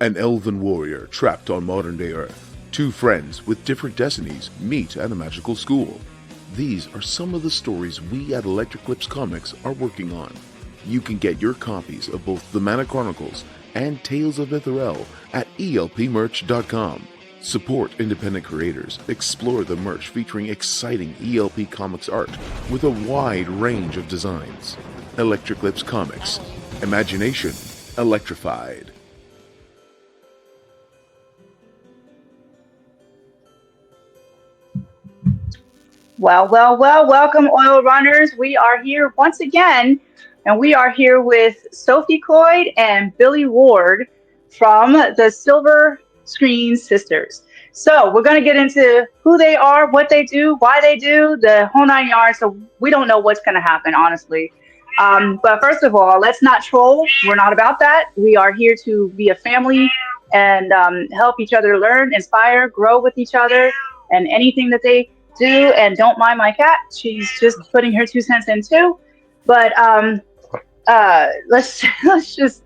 An elven warrior trapped on modern-day Earth. Two friends with different destinies meet at a magical school. These are some of the stories we at Electric Lips Comics are working on. You can get your copies of both The Mana Chronicles and Tales of Itherel at elpmerch.com. Support independent creators. Explore the merch featuring exciting ELP Comics art with a wide range of designs. Electric Lips Comics. Imagination electrified. Well, welcome, Oil Runners. We are here once again, and we are here with Sophie Coyd and Billy Ward from the Silver Screen Sisters. So we're going to get into who they are, what they do, why they do, the whole nine yards. So we don't know what's going to happen, honestly. But first of all, let's not troll. We're not about that. We are here to be a family and help each other learn, inspire, grow with each other, and anything that they do. And don't mind my cat, she's just putting her 2 cents in too. But let's just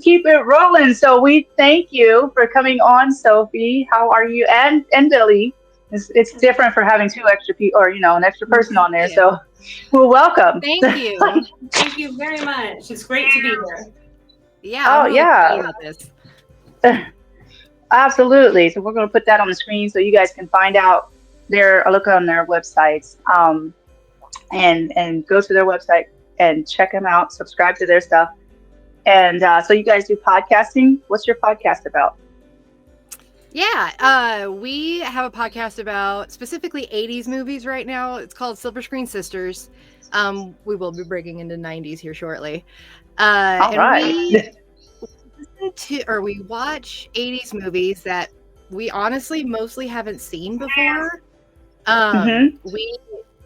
keep it rolling. So we thank you for coming on, Sophie. How are you? And Billy. It's different for having two extra people, or an extra person on there. So well, welcome. Thank you. Thank you very much. It's great to be here. Yeah. I'm really excited about this. Absolutely. So we're going to put that on the screen so you guys can find out look on their websites, and go to their website and check them out, subscribe to their stuff. And so you guys do podcasting. What's your podcast about? Yeah, we have a podcast about specifically 80s movies right now. It's called Silver Screen Sisters. We will be breaking into 90s here shortly. All right. We watch 80s movies that we honestly mostly haven't seen before.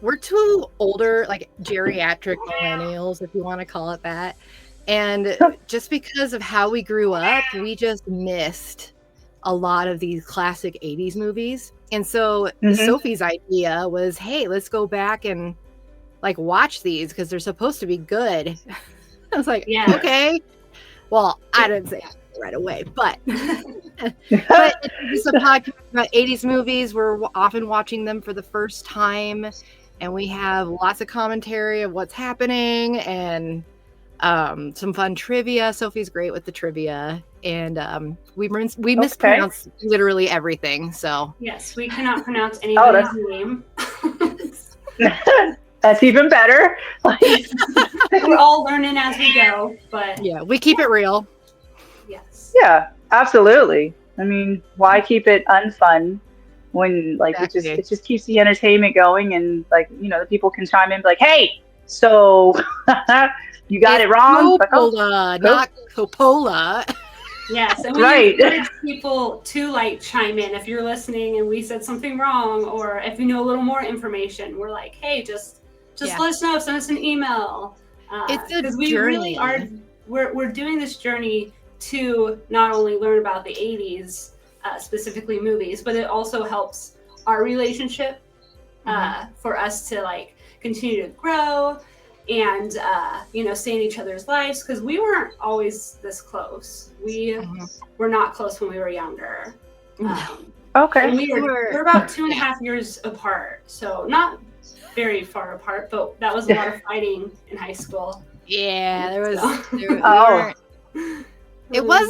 We're two older, like geriatric millennials, if you want to call it that. And just because of how we grew up, we just missed a lot of these classic 80s movies. And so Sophie's idea was, hey, let's go back and like watch these because they're supposed to be good. I was like, okay. Well, I didn't say that right away, but it's a podcast about 80s movies. We're often watching them for the first time, and we have lots of commentary of what's happening and some fun trivia. Sophie's great with the trivia, and we mispronounce literally everything. So yes, we cannot pronounce anybody's name. That's even better. We're all learning as we go, but yeah, we keep it real. Yes. Yeah, absolutely. I mean, why keep it unfun when it just keeps the entertainment going, and the people can chime in and be like, hey, so you got it wrong. Coppola, not Coppola. Yes, and we encourage people to chime in if you're listening and we said something wrong, or if you know a little more information. We're like, hey, just let us know. Send us an email. It's a we journey. Really are. We're doing this journey to not only learn about the 80s, specifically movies, but it also helps our relationship for us to continue to grow and stay in each other's lives, because we weren't always this close. We were not close when we were younger. Okay. We're about 2.5 years apart, so not very far apart, but that was a lot of fighting in high school. Yeah, there was. It was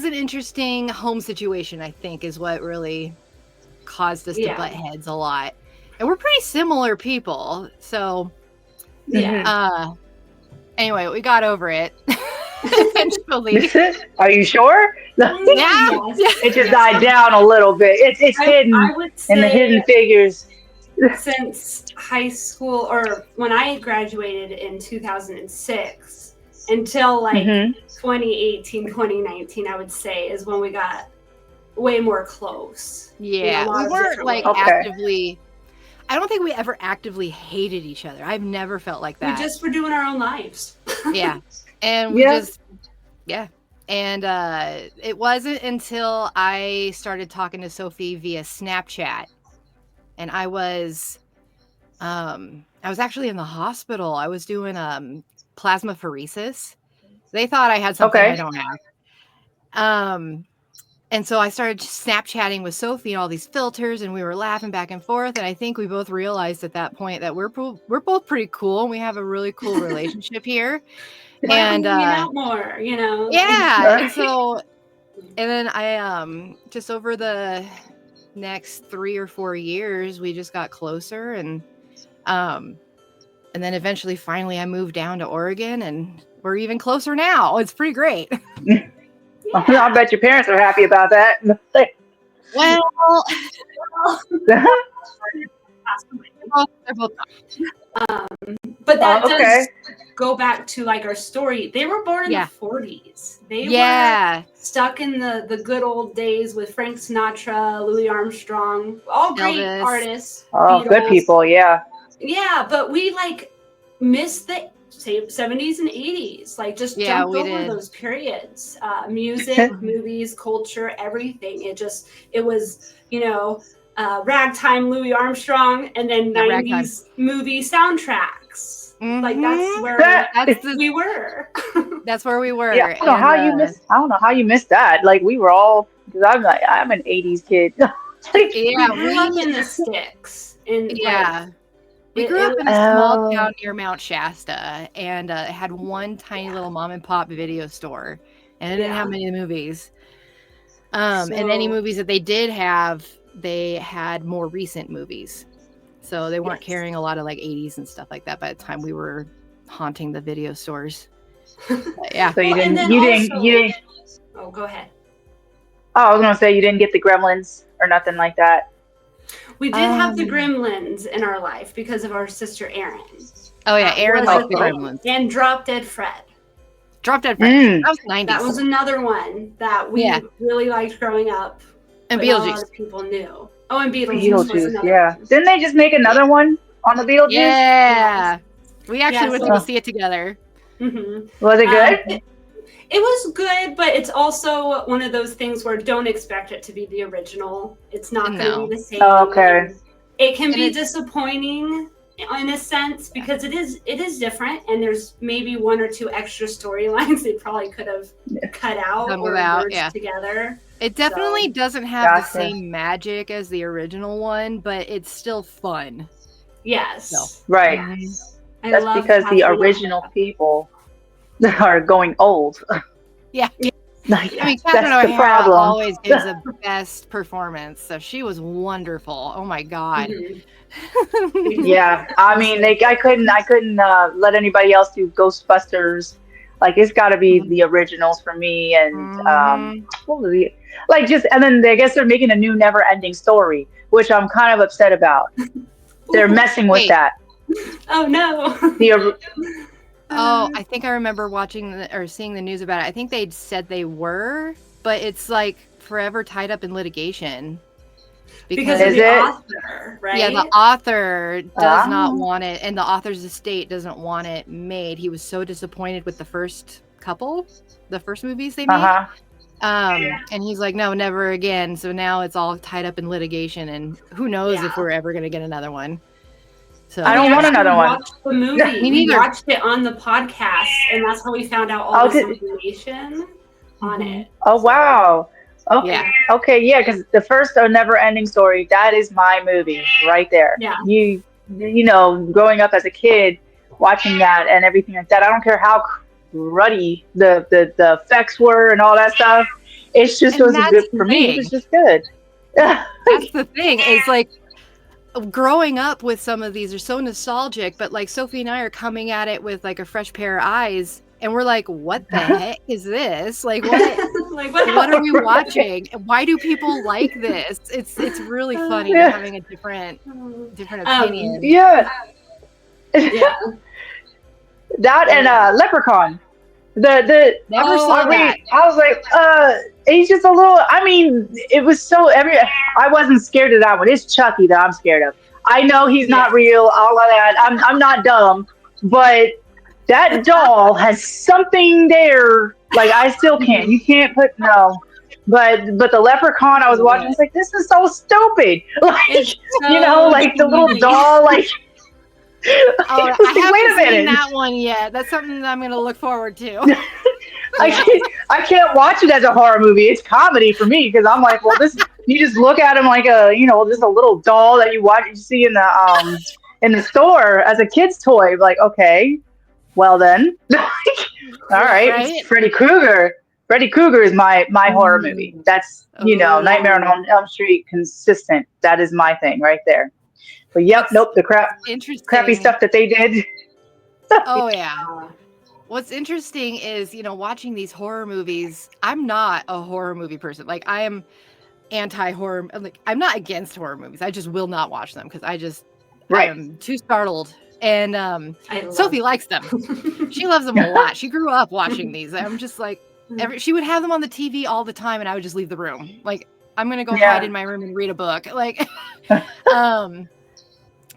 an interesting home situation, I think, is what really caused us to butt heads a lot. And we're pretty similar people, so anyway, we got over it eventually. Are you sure? Yeah. It just died down a little bit. It's hidden in the hidden figures. Since high school, or when I graduated in 2006, until 2018, 2019, I would say, is when we got way more close. Yeah, we weren't actively. I don't think we ever actively hated each other. I've never felt like that. We just were doing our own lives. Yeah, and we and it wasn't until I started talking to Sophie via Snapchat, and I was actually in the hospital. I was doing plasmapheresis. They thought I had something I don't have. And so I started Snapchatting with Sophie and all these filters, and we were laughing back and forth. And I think we both realized at that point that we're both pretty cool, and we have a really cool relationship here. And hanging out more, you know. Yeah. And so, and then I just over the next 3 or 4 years, we just got closer, and then eventually, finally, I moved down to Oregon, and we're even closer now. It's pretty great. Yeah. I bet your parents are happy about that. Well, they're both but that does go back to like our story. They were born in the 40s. They were stuck in the good old days with Frank Sinatra, Louis Armstrong, all great Elvis. Artists. Oh, Beatles. good people, yeah. Yeah, but we like missed the 70s and 80s. Like just jumped over those periods. Music, movies, culture, everything. It was, you know, ragtime Louis Armstrong, and then 90s movie soundtracks. Mm-hmm. Like that's where we were. That's where we were. Yeah, I don't know how you missed that. Like we were all, because I'm an 80s kid. We grew up in the sticks. We grew up in a small town near Mount Shasta, and it had one tiny little mom and pop video store, and it didn't have many movies. And any movies that they did have, they had more recent movies, so they weren't carrying a lot of like 80s and stuff like that by the time we were haunting the video stores. Yeah. So you didn't. Oh, go ahead. Oh, I was gonna say you didn't get the Gremlins or nothing like that. We did have the Gremlins in our life because of our sister Erin. Oh yeah, Erin liked the Gremlins. And Drop Dead Fred. Drop Dead Fred. That was 90s. That was another one that we really liked growing up. And Beetlejuice. A lot of people knew. Oh, and Beetlejuice. Yeah. One. Didn't they just make another one on the Beetlejuice? Yeah. We actually went to go see it together. Mm-hmm. Was it good? It was good, but it's also one of those things where don't expect it to be the original. It's not going to be the same. Oh, okay. It can be disappointing in a sense because it is different, and there's maybe 1 or 2 extra storylines they probably could have cut out or merged together. It definitely doesn't have the same magic as the original one, but it's still fun. Yes. So. Right. That's because the original people are going old. Yeah. Like, I mean, Catherine O'Hara always gives the best performance, so she was wonderful. Oh my God. Mm-hmm. Yeah, I mean, I couldn't let anybody else do Ghostbusters. Like, it's got to be the originals for me. And what was it? Like, just, and then I guess they're making a new Never-Ending Story, which I'm kind of upset about. They're messing with that. Oh no. I think I remember watching or seeing the news about it. I think they'd said they were, but it's like forever tied up in litigation. Because of the author, right? Yeah, the author does not want it, and the author's estate doesn't want it made. He was so disappointed with the first movies they made. And he's like, no, never again. So now it's all tied up in litigation, and who knows if we're ever going to get another one. So I don't want another one. Watched the movie. We watched it on the podcast, and that's how we found out all this information on it. Oh, wow. Okay. Yeah. Okay. Yeah. Because the first Never-Ending Story, that is my movie right there. Yeah. You know, growing up as a kid, watching that and everything like that. I don't care how cruddy the effects were and all that stuff. It's just was good for me. It was just good. That's the thing. It's like growing up with some of these are so nostalgic, but like Sophie and I are coming at it with like a fresh pair of eyes. And we're like, what the heck is this? Like, what are we watching? Why do people like this? It's really funny having a different opinion. Yeah. That and Leprechaun. Never saw that. I was like, he's just a little. I mean, it was so I wasn't scared of that one. It's Chucky that I'm scared of. I know he's not real. All of that. I'm not dumb, but that doll has something there. Like, I still can't. You can't put But the Leprechaun I was watching, I was like, this is so stupid. Like, so like the little doll, like. I haven't seen that one yet. That's something that I'm going to look forward to. I can't watch it as a horror movie. It's comedy for me because I'm like, well, this you just look at him like a just a little doll that you see in the store as a kid's toy. Like, okay, well then, all right, Right? Freddy Krueger. Freddy Krueger is my horror movie. That's Nightmare on Elm Street, consistent. That is my thing right there. But the crappy stuff that they did. Oh yeah. What's interesting is, watching these horror movies, I'm not a horror movie person. Like, I am anti-horror. Like, I'm not against horror movies. I just will not watch them because I am too startled. And Sophie likes them. She loves them a lot. She grew up watching these. I'm just like, she would have them on the TV all the time, and I would just leave the room. Like, I'm going to go hide in my room and read a book. Like,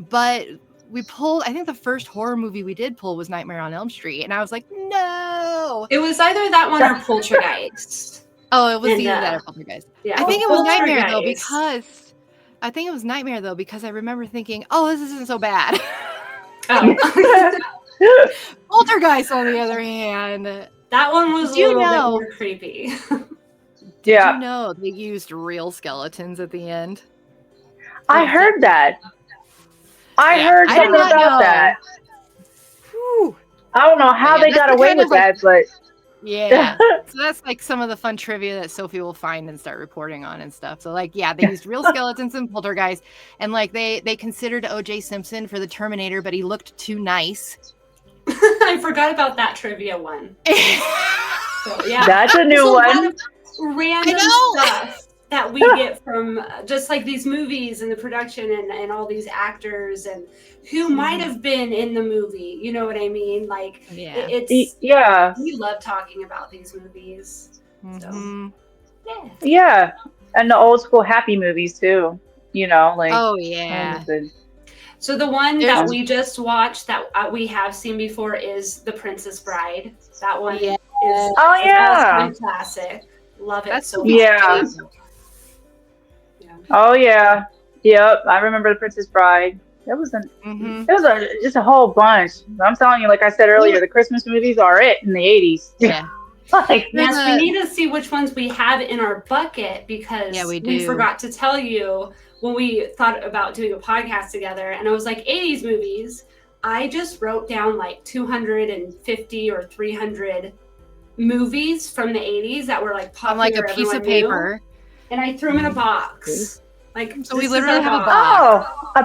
but we pulled, I think the first horror movie we did pull was Nightmare on Elm Street. And I was like, no. It was either that one or Poltergeist. Oh, it was either that or Poltergeist. Yeah. I think it was Nightmare though, because I remember thinking, oh, this isn't so bad. Oh. Poltergeist, on the other hand. That one was a little bit more creepy. Did you know they used real skeletons at the end? I heard that. I heard something about that. Whew. I don't know how they got away with that, but yeah. So that's like some of the fun trivia that Sophie will find and start reporting on and stuff. So like, they used real skeletons in Poltergeist, and like they considered O.J. Simpson for the Terminator, but he looked too nice. I forgot about that trivia one. So, yeah, that's a new one. A lot of random stuff that we get from just like these movies and the production and all these actors and who might have been in the movie. You know what I mean? Like, we love talking about these movies. Mm-hmm. So, yeah, and the old school happy movies too. Like, oh yeah. So the one that we just watched that we have seen before is The Princess Bride. That one is a classic. Love it. That's so much. Yeah. Oh yeah. Yep. I remember The Princess Bride. It was just a whole bunch. I'm telling you, like I said earlier, the Christmas movies are it in the 80s. Yeah. Yes, we need to see which ones we have in our bucket because we forgot to tell you when we thought about doing a podcast together, and I was like, 80s movies. I just wrote down like 250 or 300 movies from the 80s that were like popular. On like a piece of paper. And I threw them in a box. Like, so we literally have a box. Oh,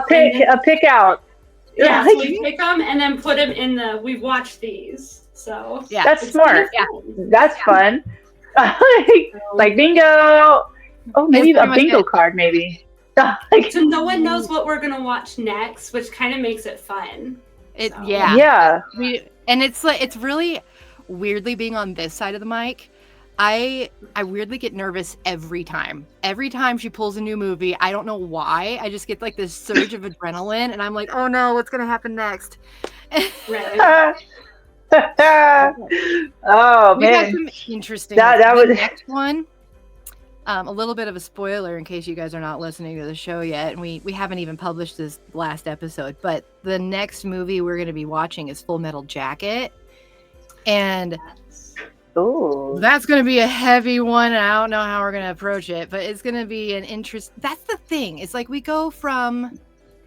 a pick out. Yeah, so we pick them and then put them in we've watched these. So yeah, that's smart. Yeah. That's fun. Like bingo. Oh, maybe a bingo card, maybe. So no one knows what we're gonna watch next, which kind of makes it fun. Yeah. And it's like, it's really weirdly being on this side of the mic. I weirdly get nervous every time. Every time she pulls a new movie, I don't know why. I just get like this surge of adrenaline, and I'm like, oh no, what's gonna happen next? Right. Oh we man, got some interesting. That was the next one. A little bit of a spoiler in case you guys are not listening to the show yet, and we haven't even published this last episode. But the next movie we're going to be watching is Full Metal Jacket, and that's going to be a heavy one. And I don't know how we're going to approach it, but it's going to be an interest. That's the thing. It's like we go from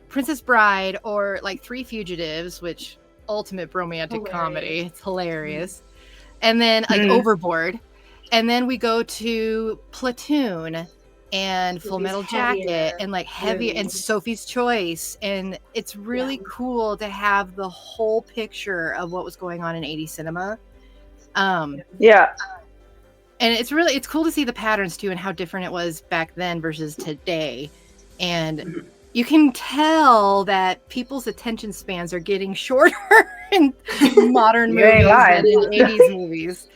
Princess Bride or like Three Fugitives, which ultimate romantic comedy. It's hilarious. And then like Overboard. And then we go to Platoon and Full Metal Jacket and like heavy and Sophie's Choice. And it's really cool to have the whole picture of what was going on in 80s cinema. And it's cool to see the patterns too and how different it was back then versus today. And you can tell that people's attention spans are getting shorter in modern movies than in 80s movies.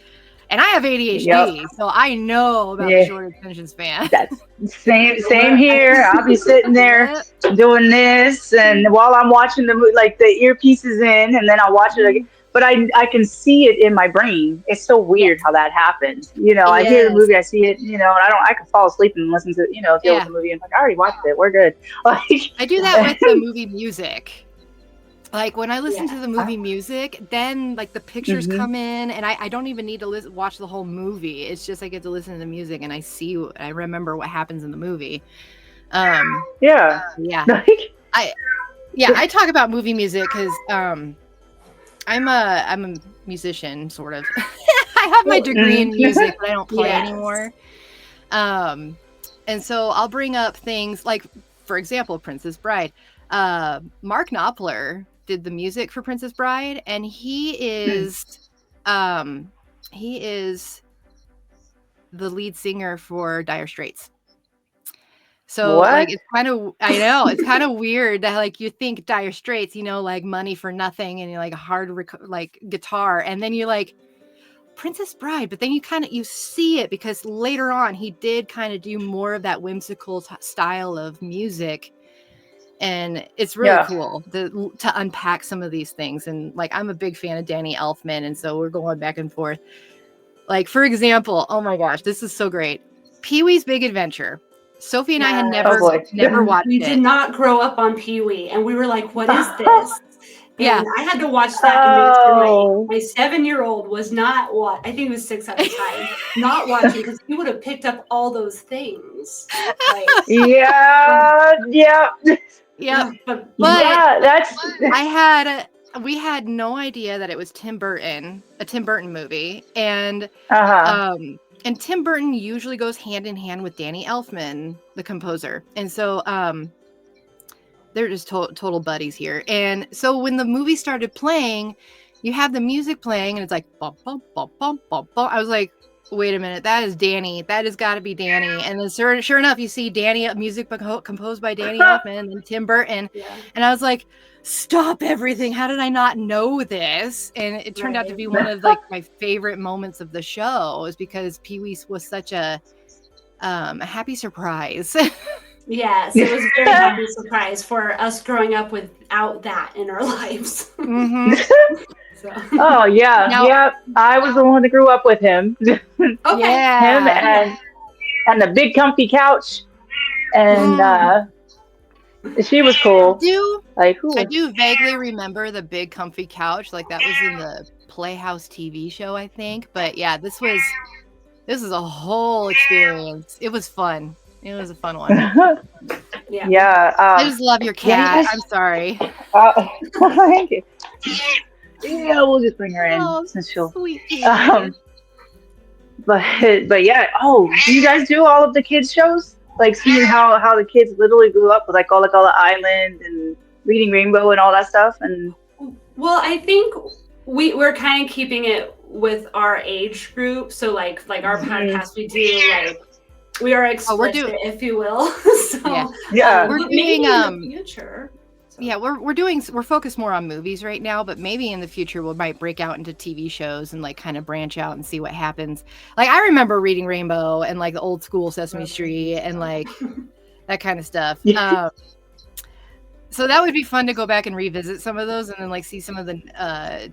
And I have ADHD, so I know about the short attention span. That's same here. I'll be sitting there doing this, and while I'm watching the movie, like the earpiece is in, and then I'll watch it again. But I can see it in my brain. It's so weird how that happens. I hear the movie, I see it, and I can fall asleep and listen to deal with the movie. And like, I already watched it. We're good. I do that with the movie music. Like when I listen to the movie music, then like the pictures come in, and I don't even need to watch the whole movie. It's just I get to listen to the music, and I remember what happens in the movie. Yeah. I talk about movie music because I'm a musician, sort of. I have my degree in music, but I don't play anymore. And so I'll bring up things like, for example, Princess Bride. Mark Knopfler did the music for Princess Bride, and he is the lead singer for Dire Straits. So like it's kind of weird that like you think Dire Straits, like Money for Nothing, and you're like hard like guitar, and then you're like Princess Bride, but then you see it because later on he did kind of do more of that whimsical style of music. And it's really cool to unpack some of these things. And like, I'm a big fan of Danny Elfman. And so we're going back and forth. Like, for example, oh my gosh, this is so great. Pee-wee's Big Adventure. Sophie and I had never watched it. We did not grow up on Pee-wee. And we were like, what is this? And I had to watch that and make sure my 7-year-old was not I think he was 6 at the time, not watching because he would have picked up all those things. Like, but we had no idea that it was a Tim Burton movie, and and Tim Burton usually goes hand in hand with Danny Elfman, the composer, and so they're just total buddies here. And so when the movie started playing, you have the music playing, and it's like bum bum bum bum bum bum. I was like, wait a minute, that is Danny. That has got to be Danny. And then sure enough, you see Danny, music composed by Danny Elfman and Tim Burton. And I was like, stop everything. How did I not know this? And it turned out to be one of like my favorite moments of the show, is because Pee-wee was such a happy surprise. Yes, it was a very happy surprise for us growing up without that in our lives. So. Oh yeah, I was the one that grew up with him. Him and the big comfy couch, and she was cool. I do vaguely remember the big comfy couch, like that was in the Playhouse TV show, I think. But yeah, this is a whole experience. It was fun. It was a fun one. I just love your cat. I'm sorry. Thank you. Yeah, we'll just bring her in since she'll. Sweet. But yeah. Oh, do you guys do all of the kids shows? Like seeing how the kids literally grew up with like all the island and Reading Rainbow and all that stuff. And well, I think we're kind of keeping it with our age group. So like our podcast, we do like we are explicit, if you will. So we're doing in the future. So. Yeah, we're focused more on movies right now, but maybe in the future we might break out into TV shows and like kind of branch out and see what happens. Like I remember Reading Rainbow and like the old school Sesame Street and like that kind of stuff. So that would be fun to go back and revisit some of those and then like see some of the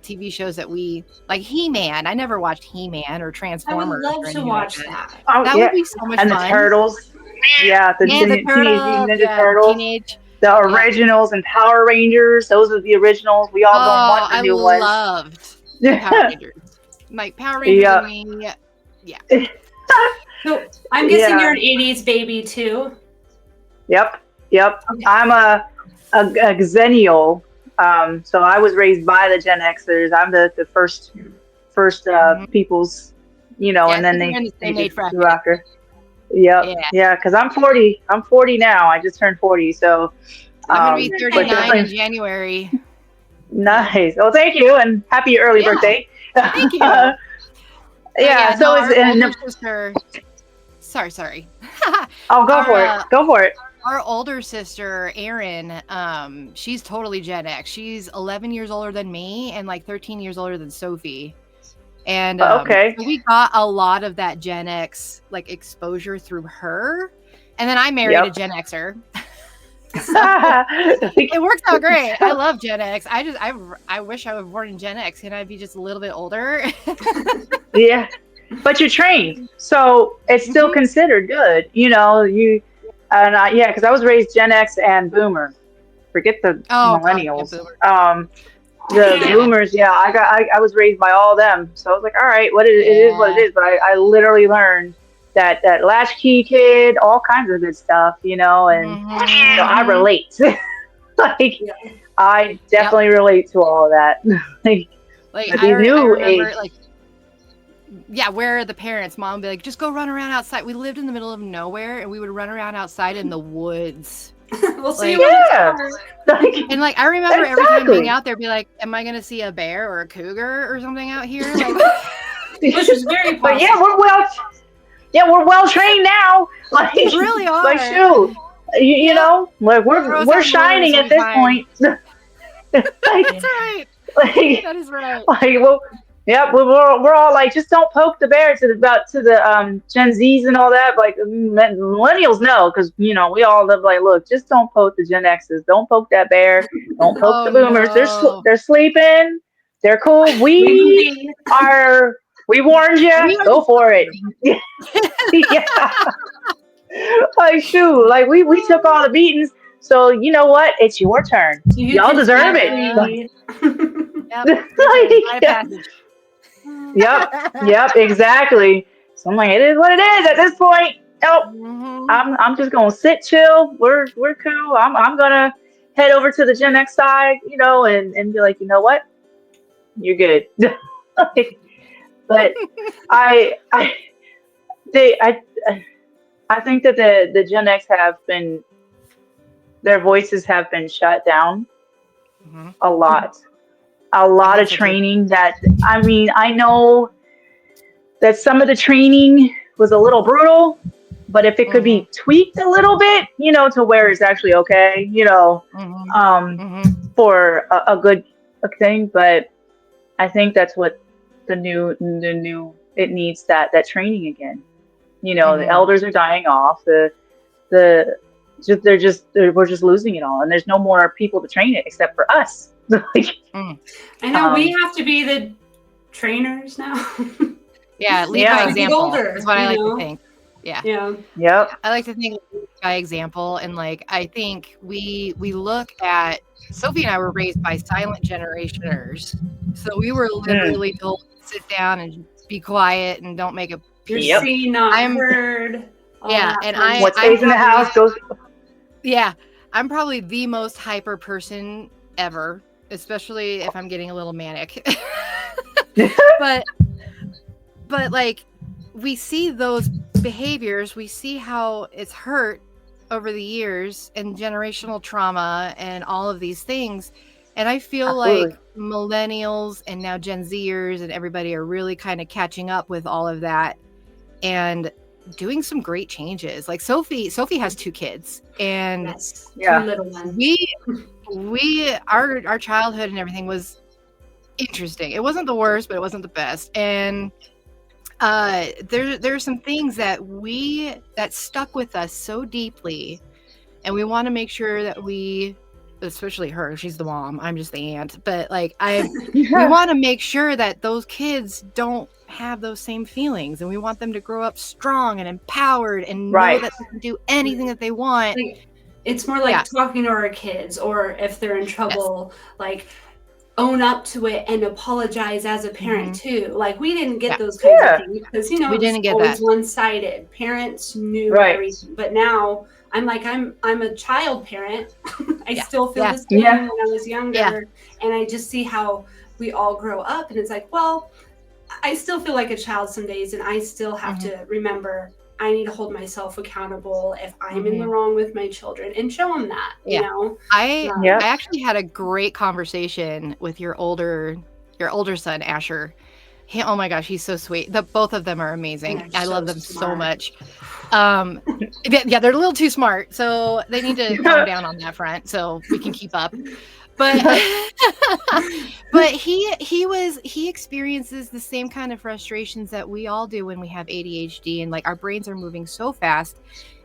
TV shows that we like. He-Man. I never watched He-Man or Transformers. I would love to watch that. That would be so much fun. And the Turtles. Yeah, the Teenage Mutant Ninja Turtles. The originals and Power Rangers. Those are the originals. We all don't want the new ones. I loved Power Rangers. Like Power Rangers and me. Yeah. So I'm guessing you're an 80s baby too. Yep. Okay. I'm a Xennial. So I was raised by the Gen Xers. I'm the first people's, and then they just grew after. Yeah, because I'm 40. I'm 40 now. I just turned 40, so I'm gonna be 39 in January. Nice. Well, thank you, and happy early birthday. Thank you. So it's sister. Sorry. Oh, go for it. Our older sister, Erin, she's totally Gen X. She's 11 years older than me and like 13 years older than Sophie. And so we got a lot of that Gen X like exposure through her. And then I married a Gen Xer. It works out great. I love Gen X. I wish I was born in Gen X. Can I be just a little bit older? Yeah. But you're trained. So it's still considered good. Because I was raised Gen X and Boomer. Forget the Oh, God, yeah, millennials. boomers. The boomers, yeah, I was raised by all of them, so I was like, all right, it is what it Yeah. is. But I literally learned that latchkey kid, all kinds of good stuff, and so I Mhm. relate. Like, Yeah. I Yep. definitely relate to all of that. Like, Like but I these new remember, age, like, yeah, where the parents, mom would be like, just go run around outside. We lived in the middle of nowhere, and we would run around outside in the woods. We'll see Like, you when it's yeah, dark. like, and like I remember every time being exactly. out there, be like, am I gonna see a bear or a cougar or something out here? Like, Which is very But yeah, possible. we're well trained now. Like, we really are. like shoot, you Yep. know, like Throw us we're out in the woods, shining we'll at be this fine. point. Like, That's right. like, That is right. well, yep, we're all like, just don't poke the bear to the Gen Zs and all that. Like, millennials know, because we all live like, look, just don't poke the Gen Xs, don't poke that bear, don't poke Oh the boomers. no. They're sleeping, they're cool. We warned you. We are Go for it. Yeah, like shoot, like we took all the beatings. So you know what? It's your turn. You Y'all can deserve it. safely- Yep. Like, Rite of yeah. passage. Yep, exactly. So I'm like, it is what it is at this point. Nope. Mhm. I'm just gonna sit chill. We're cool. I'm gonna head over to the Gen X side, and be like, you know what? You're good. Like, but I they I think that the Gen X their voices have been shut down Mhm. a lot. A I lot think of so too. training that, I mean, I know that some of the training was a little brutal, but if it could Mhm. be tweaked a little bit, to where it's actually okay, Mhm. um, Mhm. for a good thing. But I think that's what it needs that training again. The Mhm. elders are dying off. The we're just losing it all, and there's no more people to train it except for us. Like, Mm. I know we um, have to be the trainers now. Yeah, lead by Yeah. We get example older, is what I you like to know? think. Yeah. Yeah. yep. I like to think by example, and like I think we look at Sophie and I were raised by silent generationers, so we were Mm, literally told to sit down and be quiet and don't make a You're peep. yep. seen, not I'm heard. All yeah, that and fun What I'm stays in the probably house goes. I'm probably the most hyper person ever, especially if I'm getting a little manic. but like we see those behaviors, we see how it's hurt over the years and generational trauma and all of these things, and I feel like Absolutely. millennials and now Gen Zers and everybody are really kind of catching up with all of that and doing some great changes. Like Sophie has 2 kids, and Yes. Yeah. 2 little ones. our childhood and everything was interesting. It wasn't the worst, but it wasn't the best. And there are some things that stuck with us so deeply, and we want to make sure that we, especially her, she's the mom, I'm just the aunt, but like we want to make sure that those kids don't have those same feelings, and we want them to grow up strong and empowered and know Right. that they can do anything that they want. Like, it's more like Yeah. talking to our kids, or if they're in trouble, like own up to it and apologize as a parent too. Like, we didn't get Yeah. those kinds Yeah. of things because We it was didn't get always that. one-sided. Parents knew Right. everything, but now I'm a child parent. I Yeah. still feel Yeah. the same Yeah. when I was younger, Yeah. and I just see how we all grow up, and it's like, well, I still feel like a child some days, and I still have to remember I need to hold myself accountable if I'm in the wrong with my children, and show them that, you Yeah. know? I Yeah. actually had a great conversation with your older son, Asher. Oh my gosh, he's so sweet. Both of them are amazing. They're I so love them so smart. much. Yeah, they're a little too smart, so they need to calm down on that front so we can keep up. But he experiences the same kind of frustrations that we all do when we have ADHD, and like our brains are moving so fast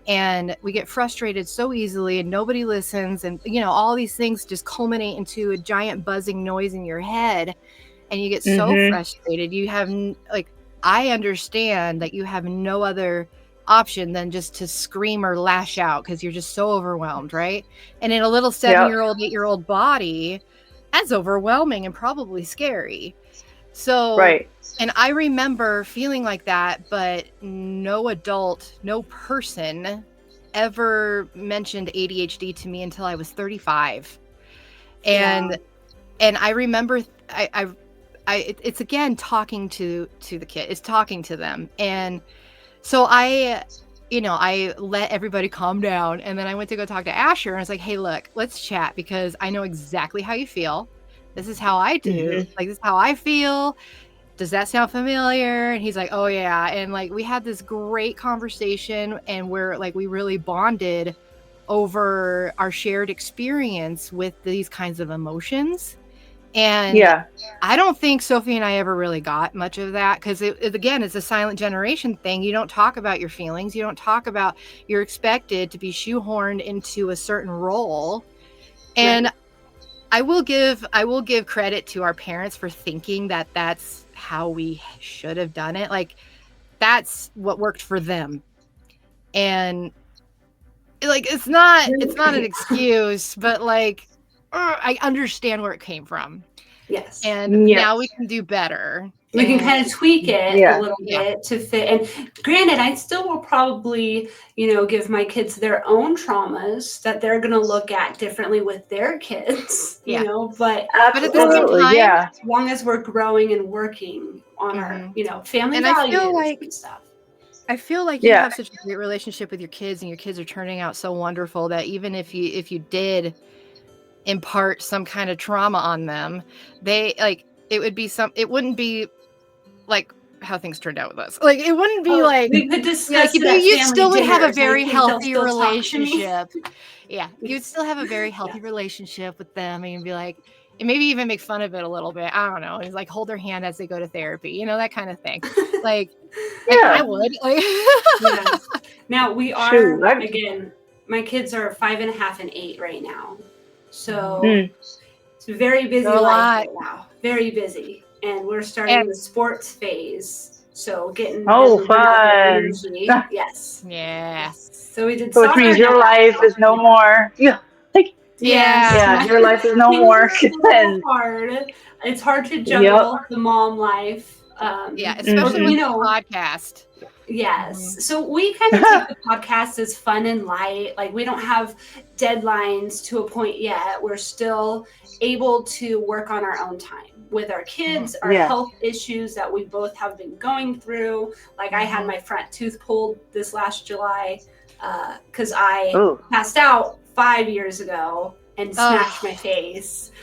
and we get frustrated so easily and nobody listens, and all these things just culminate into a giant buzzing noise in your head, and you get so frustrated. You have I understand that you have no other option than just to scream or lash out because you're just so overwhelmed, right? And in a little 7-year-old, 8-year-old body, that's overwhelming and probably scary. So, Right. and I remember feeling like that, but no adult, no person ever mentioned ADHD to me until I was 35. And I remember it's again talking to the kid. It's talking to them. And so I let everybody calm down. And then I went to go talk to Asher and I was like, hey, look, let's chat because I know exactly how you feel. This is how I do. Like, this is how I feel. Does that sound familiar? And he's like, oh yeah. And like, we had this great conversation and we really bonded over our shared experience with these kinds of emotions. And I don't think Sophie and I ever really got much of that because again, it's a silent generation thing. You don't talk about your feelings. You don't talk about, you're expected to be shoehorned into a certain role. And I will give credit to our parents for thinking that that's how we should have done it. Like, that's what worked for them. And like, it's not an excuse, but like, I understand where it came from. Yes. And now we can do better. We can kind of tweak it a little bit to fit. And granted, I still will probably, give my kids their own traumas that they're going to look at differently with their kids, but Absolutely, at the same time, as long as we're growing and working on our, family and values and stuff. I feel like you have such a great relationship with your kids and your kids are turning out so wonderful that even if you did impart some kind of trauma on them, it wouldn't be like how things turned out with us. Like, it wouldn't be like we could discuss you still would have a very healthy relationship. Yeah, you'd still have a very healthy relationship with them, and you'd be like, and maybe even make fun of it a little bit. I don't know. It's like hold their hand as they go to therapy, that kind of thing. Like, I would. Like, Now we are again. My kids are 5.5 and 8 right now, so it's a very busy life right now. Very busy. And we're starting the sports phase, so getting fun. Yes. Yeah. So we did. So which means your life is no more. Yeah. Your life is no more. It's hard. It's hard to juggle the mom life. Especially with the podcast. Yes. So we kind of take the podcast as fun and light. Like, we don't have deadlines to a point yet. We're still able to work on our own time with our kids, our health issues that we both have been going through. Like, I had my front tooth pulled this last July because I passed out 5 years ago and smashed my face.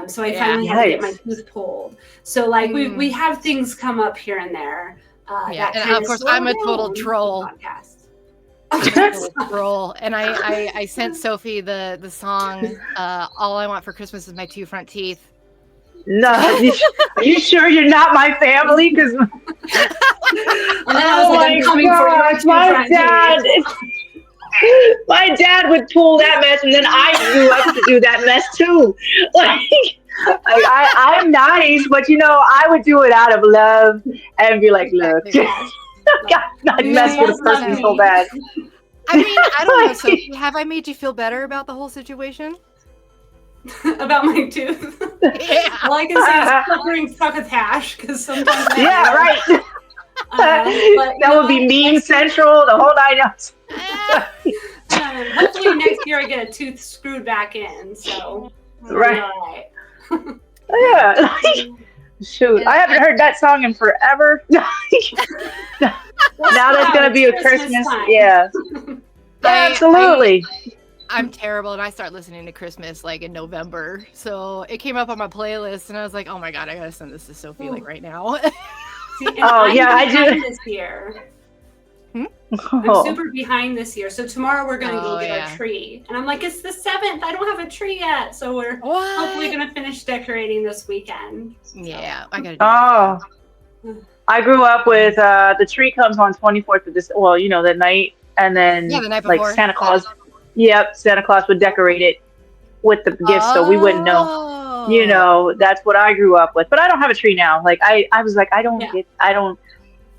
So I finally had to get my tooth pulled. So like we have things come up here and there. And of course I'm a total troll. Troll. And I sent Sophie the song All I Want for Christmas Is My Two Front Teeth. No, are you sure you're not my family? Because my dad would pull that mess, and then I grew up to do that mess too. I'm nice, but I would do it out of love and be like, look, not mess with a person so bad. I mean, I don't know, Sophie, have I made you feel better about the whole situation? About my tooth? Yeah. All I can say is covering succotash, because sometimes right. That would be meme central, the whole 9 yards. Hopefully next year I get a tooth screwed back in, so right. Shoot, I haven't heard that song in forever. Now that's gonna be a Christmas. Yeah. Absolutely. I'm terrible, and I start listening to Christmas like in November. So it came up on my playlist, and I was like, "Oh my god, I gotta send this to Sophie like right now." See, I do this year. I'm super behind this year. So tomorrow we're gonna go get our tree, and I'm like, it's the 7th. I don't have a tree yet, so we're hopefully gonna finish decorating this weekend. So. Yeah, I gotta. Do that. I grew up with the tree comes on 24th of this. Well, the night, and then the night before. Like Santa Claus. Yep, Santa Claus would decorate it with the gifts, so we wouldn't know. That's what I grew up with. But I don't have a tree now. Like I was like, I don't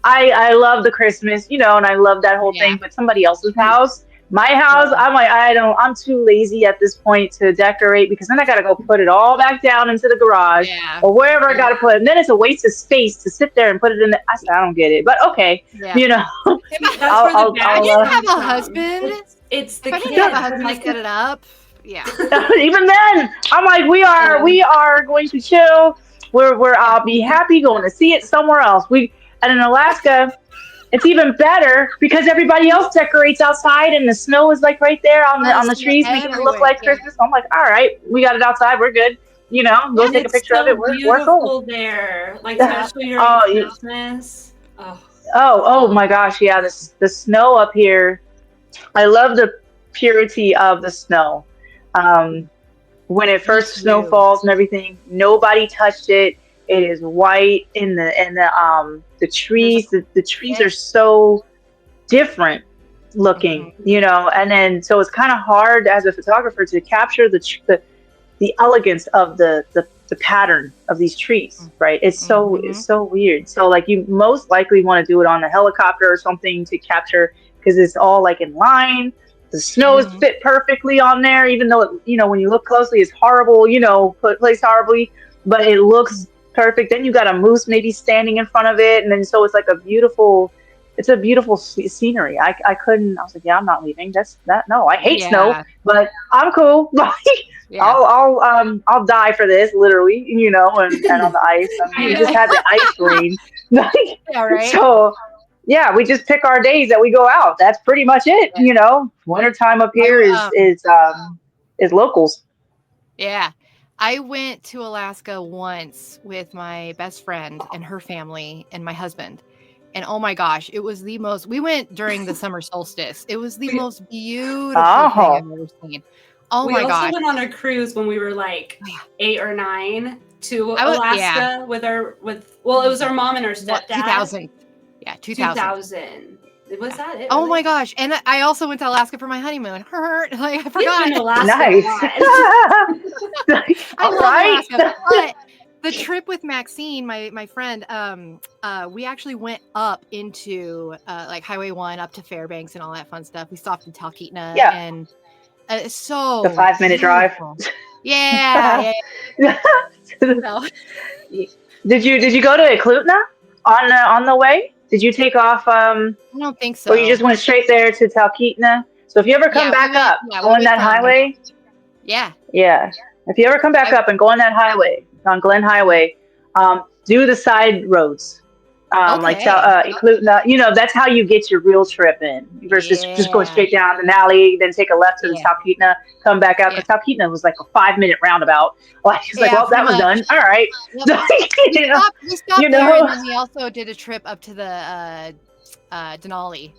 I love the Christmas, and I love that whole thing. But somebody else's house, my house, I'm like, I'm too lazy at this point to decorate because then I got to go put it all back down into the garage or wherever I got to put it. And then it's a waste of space to sit there and put it in. I said, I don't get it, but okay, That's where the I didn't have a husband. It's the if I kid. didn't have a husband to set it up. Yeah. Even then, I'm like, we are going to chill. I'll be happy going to see it somewhere else. And in Alaska, it's even better because everybody else decorates outside and the snow is like right there on the trees, making it look like Christmas. So I'm like, all right, we got it outside. We're good. Go take a picture of it. We're cool there, like especially during Christmas. Oh my gosh, yeah. The snow up here. I love the purity of the snow. When it first snow falls and everything, nobody touched it. It is white in the trees. The trees are so different looking, and then so it's kind of hard as a photographer to capture the elegance of the pattern of these trees, right? It's so weird. So like you most likely want to do it on a helicopter or something to capture because it's all like in line. The snow is fit perfectly on there, even though when you look closely, it's horrible. Placed horribly, but it looks perfect. Then you got a moose maybe standing in front of it, and then so it's like a beautiful scenery. I was like, yeah, I'm not leaving. No, I hate snow, but I'm cool. I'll die for this, literally, and on the ice. I mean, we just had the ice rain. Right. So yeah, we just pick our days that we go out. That's pretty much it. Wintertime up here is locals. Yeah. I went to Alaska once with my best friend and her family and my husband. And oh my gosh, it was we went during the summer solstice. It was the most beautiful thing I've ever seen. Oh my gosh. We also went on a cruise when we were like 8 or 9 to Alaska it was our mom and her stepdad. 2000. Yeah, 2000. Was that it? Oh really? My gosh. And I also went to Alaska for my honeymoon. I forgot. Nice. I love Alaska. But the trip with Maxine, my friend, we actually went up into like Highway 1 up to Fairbanks and all that fun stuff. We stopped in Talkeetna and so the 5-minute drive. Yeah. So. Did you go to Eklutna on the way? Did you take off? I don't think so. Or you just went straight there to Talkeetna? So if you ever come back up, go on that highway. Yeah. If you ever come back up and go on that highway, on Glen Highway, do the side roads. Like Eklutna, that's how you get your real trip in versus just going straight down an alley, then take a left to the Talkeetna, come back out. Because Talkeetna was like a 5-minute roundabout. She's like, well, that was done. All right. Yep. We stopped there, and then we also did a trip up to the Denali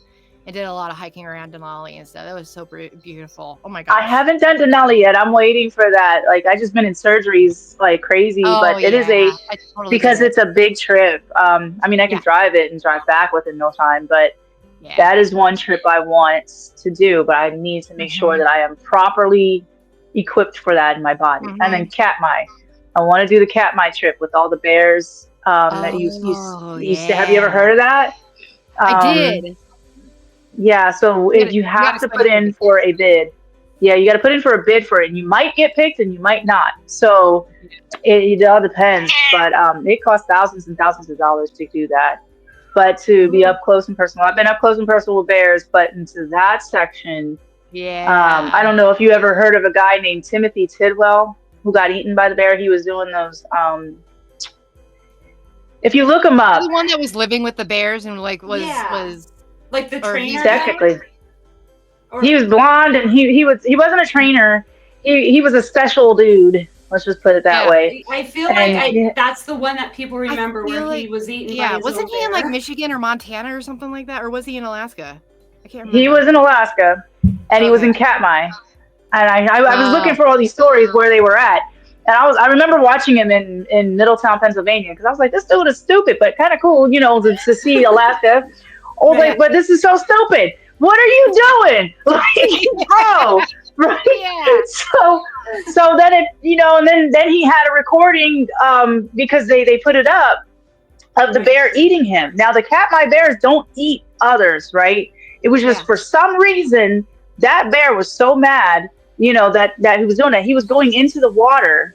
and did a lot of hiking around Denali and stuff. That was so beautiful. Oh my god! I haven't done Denali yet. I'm waiting for that. Like I just been in surgeries like crazy, but it is because it's a big trip. I mean, I can drive it and drive back within no time, but that is one trip I want to do. But I need to make sure that I am properly equipped for that in my body. And then Katmai. I want to do the Katmai trip with all the bears that you used to. Have you ever heard of that? I did. Yeah, so you have to put in for a bid. Yeah, you got to put in for a bid for it. And you might get picked and you might not. So it all depends. But it costs thousands and thousands of dollars to do that. But to be up close and personal. I've been up close and personal with bears, but into that section, I don't know if you ever heard of a guy named Timothy Tidwell who got eaten by the bear. He was doing those. If you look him up, the one that was living with the bears and was like the trainer. Technically, he was blonde and he wasn't a trainer. He was a special dude. Let's just put it that way. I feel like that's the one that people remember where he was eaten. Yeah, wasn't he in like Michigan or Montana or something like that, or was he in Alaska? I can't remember. He was in Alaska, and he was in Katmai. And I was looking for all these stories where they were at. And I remember watching him in Middletown, Pennsylvania, because I was like, this dude is stupid, but kind of cool, to see Alaska. Like, but this is so stupid. What are you doing? Like, bro. Right? Yeah. So then and then he had a recording because they put it up of the bear eating him. Now, the Katmai bears don't eat others, right? It was just for some reason that bear was so mad, that he was doing that. He was going into the water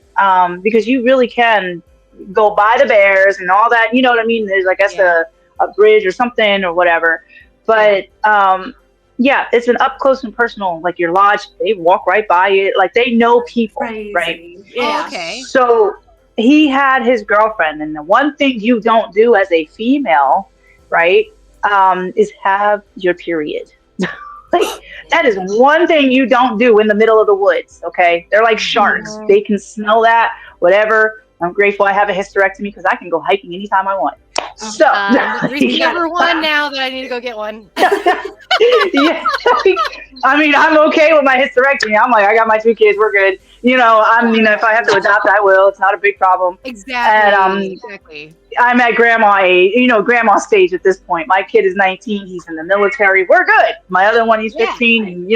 because you really can go by the bears and all that. You know what I mean? There's, I guess, a bridge or something or whatever. But it's an up close and personal. Like your lodge, they walk right by it. Like they know people, right? Yeah. Oh, okay. So he had his girlfriend, and the one thing you don't do as a female, right, is have your period. Like, that is one thing you don't do in the middle of the woods. Okay, they're like sharks. They can smell that. Whatever. I'm grateful I have a hysterectomy because I can go hiking anytime I want. So number one now that I need to go get one. Yeah, I mean, I'm okay with my hysterectomy. I'm like, I got my 2 kids, we're good. If I have to adopt, I will. It's not a big problem. Exactly. And exactly. I'm at grandma age, grandma stage at this point. My kid is 19. He's in the military. We're good. My other one, he's 15. And,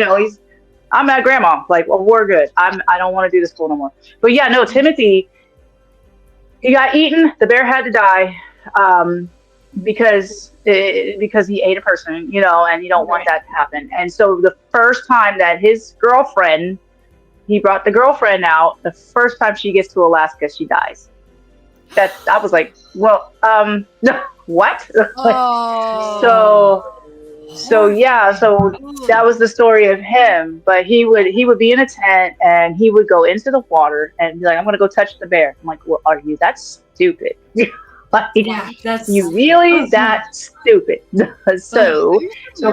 I'm at grandma. Like, well, we're good. I don't want to do this school no more. But yeah, no, Timothy, he got eaten. The bear had to die. Because he ate a person, and you don't want that to happen. And so the first time that his girlfriend, he brought the girlfriend out, the first time she gets to Alaska, she dies. I was like, well, no, what? Oh. So that was the story of him. But he would be in a tent and he would go into the water and be like, I'm going to go touch the bear. I'm like, well, are you that stupid? Like, you really that stupid? So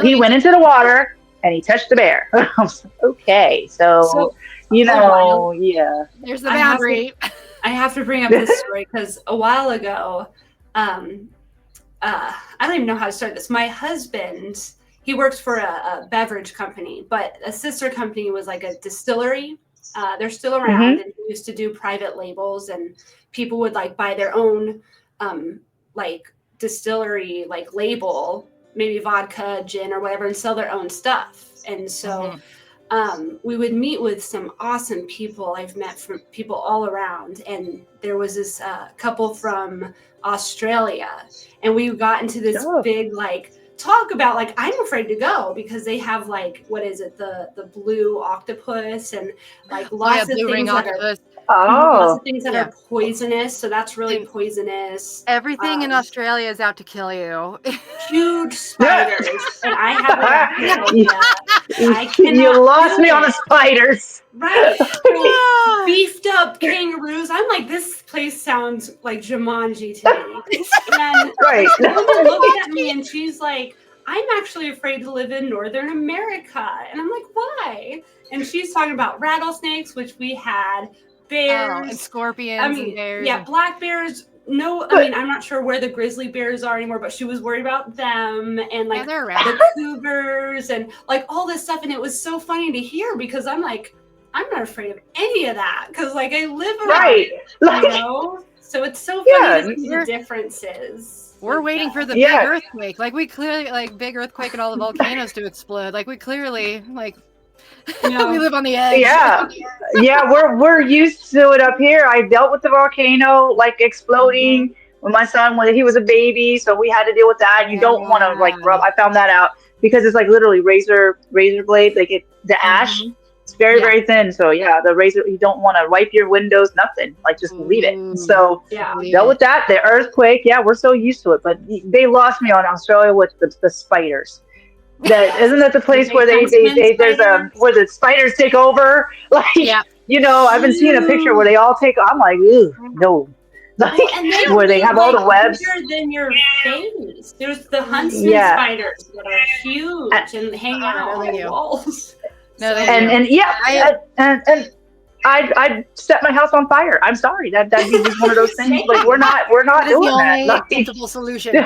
he went into the water and he touched the bear. I was like, okay, so there's the boundary. I have to bring up this story because a while ago, I don't even know how to start this. My husband, he works for a beverage company, but a sister company was like a distillery. They're still around, and he used to do private labels, and people would like buy their own like distillery like label, maybe vodka, gin, or whatever, and sell their own stuff. And so we would meet with some awesome people. I've met from people all around, and there was this couple from Australia, and we got into this big like talk about like, I'm afraid to go because they have like, what is it, the blue octopus and like lots of things that are poisonous. So that's really poisonous. Everything in Australia is out to kill you. Huge spiders. And I have you lost me on the spiders. Right. Beefed up kangaroos. I'm like, this place sounds like Jumanji to me. And the woman looked at me and she's like, I'm actually afraid to live in Northern America. And I'm like, why? And she's talking about rattlesnakes, which we had, bears. And scorpions and bears. Yeah, black bears. No, I'm not sure where the grizzly bears are anymore, but she was worried about them and like the cougars and like all this stuff. And it was so funny to hear because I'm like, I'm not afraid of any of that because like I live around it, So it's so funny to see the differences. We're waiting for the big earthquake. Like we clearly like big earthquake and all the volcanoes to explode. Like we clearly like we live on the edge. We're used to it up here. I dealt with the volcano like exploding when my son he was a baby, so we had to deal with that. You don't want to like rub. I found that out because it's like literally razor blade, like the ash. It's very, very thin. So the razor, you don't want to wipe your windows, nothing. Like just leave it. So dealt with that. The earthquake, we're so used to it. But they lost me on Australia with the spiders. Isn't that the place where there's where the spiders take over? Like I've been seeing a picture where they all take. I'm like, ew, no. Like, where they have all the webs. Bigger than your face. There's the huntsman spiders that are huge and hang out on the walls. I'd set my house on fire. I'm sorry. That'd be just one of those things. Like we're not doing that. That's the acceptable solution.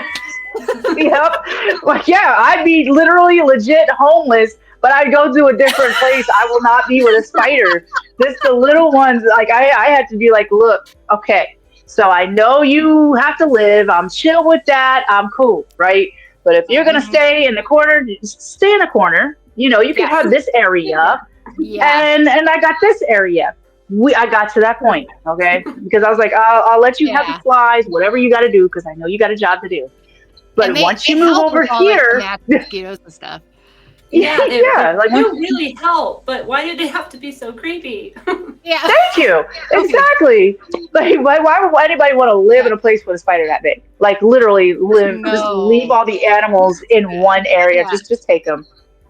I'd be literally legit homeless, but I'd go to a different place. I will not be with a spider. The little ones, like I had to be like, look, okay, so I know you have to live. I'm chill with that. I'm cool, right? But if you're gonna stay in the corner, just stay in the corner. You can have this area, and I got this area. I got to that point, okay, because I was like, I'll let you have the flies, whatever you got to do, because I know you got a job to do. But once you move over here, mosquitoes and stuff. They really help, but why do they have to be so creepy? Yeah. Thank you. Exactly. Like, why would anybody want to live in a place with a spider that big? Like, literally, just leave all the animals in one area. Yeah. Just take them.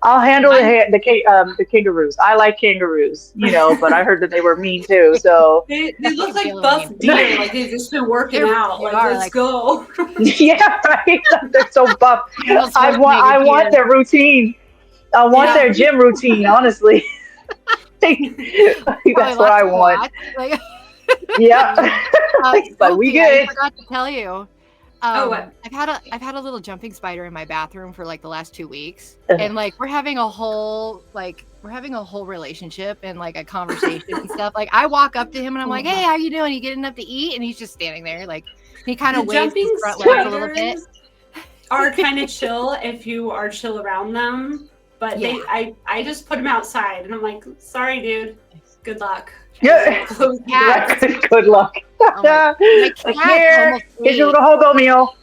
I'll handle the kangaroos. I like kangaroos, but I heard that they were mean too. So they look like buff deer, like they've just been working out. Like, let's go. Yeah, right. They're so buff. I want their routine. I want their gym routine, honestly. That's what I want. Yeah. But we good. I forgot to tell you. What? I've had a little jumping spider in my bathroom for like the last 2 weeks, and like we're having a whole relationship and like a conversation and stuff. Like I walk up to him and I'm like, "Hey, how you doing? You getting enough to eat?" And he's just standing there, like he kind of waves his front legs a little bit. Are kind of chill if you are chill around them, but I just put him outside and I'm like, "Sorry, dude. Good luck." Yeah. Good luck. Here's your little hobo meal.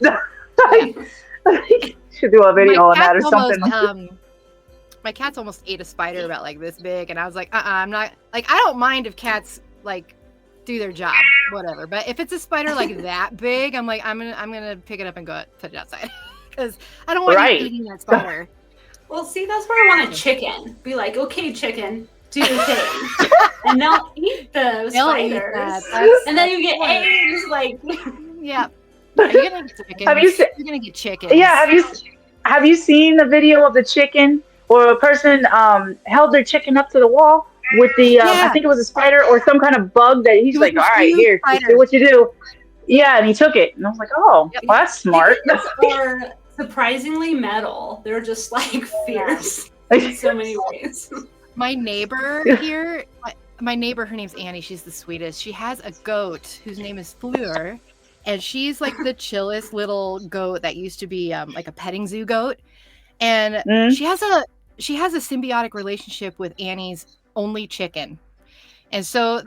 Should do a video on that or something. My cat's almost ate a spider about like this big, and I was like, I'm not like I don't mind if cats like do their job, whatever. But if it's a spider like that big, I'm like I'm gonna pick it up and go put it outside because I don't want you eating that spider. Well, see, that's where I want a chicken. Be like, okay, chicken. Do your thing, and they'll eat those spiders, and then you get eggs. Like, yeah, you're gonna get chickens. You're gonna get chickens. Yeah, have you seen the video of the chicken where a person held their chicken up to the wall with the I think it was a spider or some kind of bug that he's like, all right, here, do what you do. Yeah, and he took it, and I was like, oh, well, that's smart. Or surprisingly metal. They're just like fierce in so many ways. My neighbor here, her name's Annie. She's the sweetest. She has a goat whose name is Fleur, and she's like the chillest little goat that used to be like a petting zoo goat. And she has a symbiotic relationship with Annie's only chicken. And so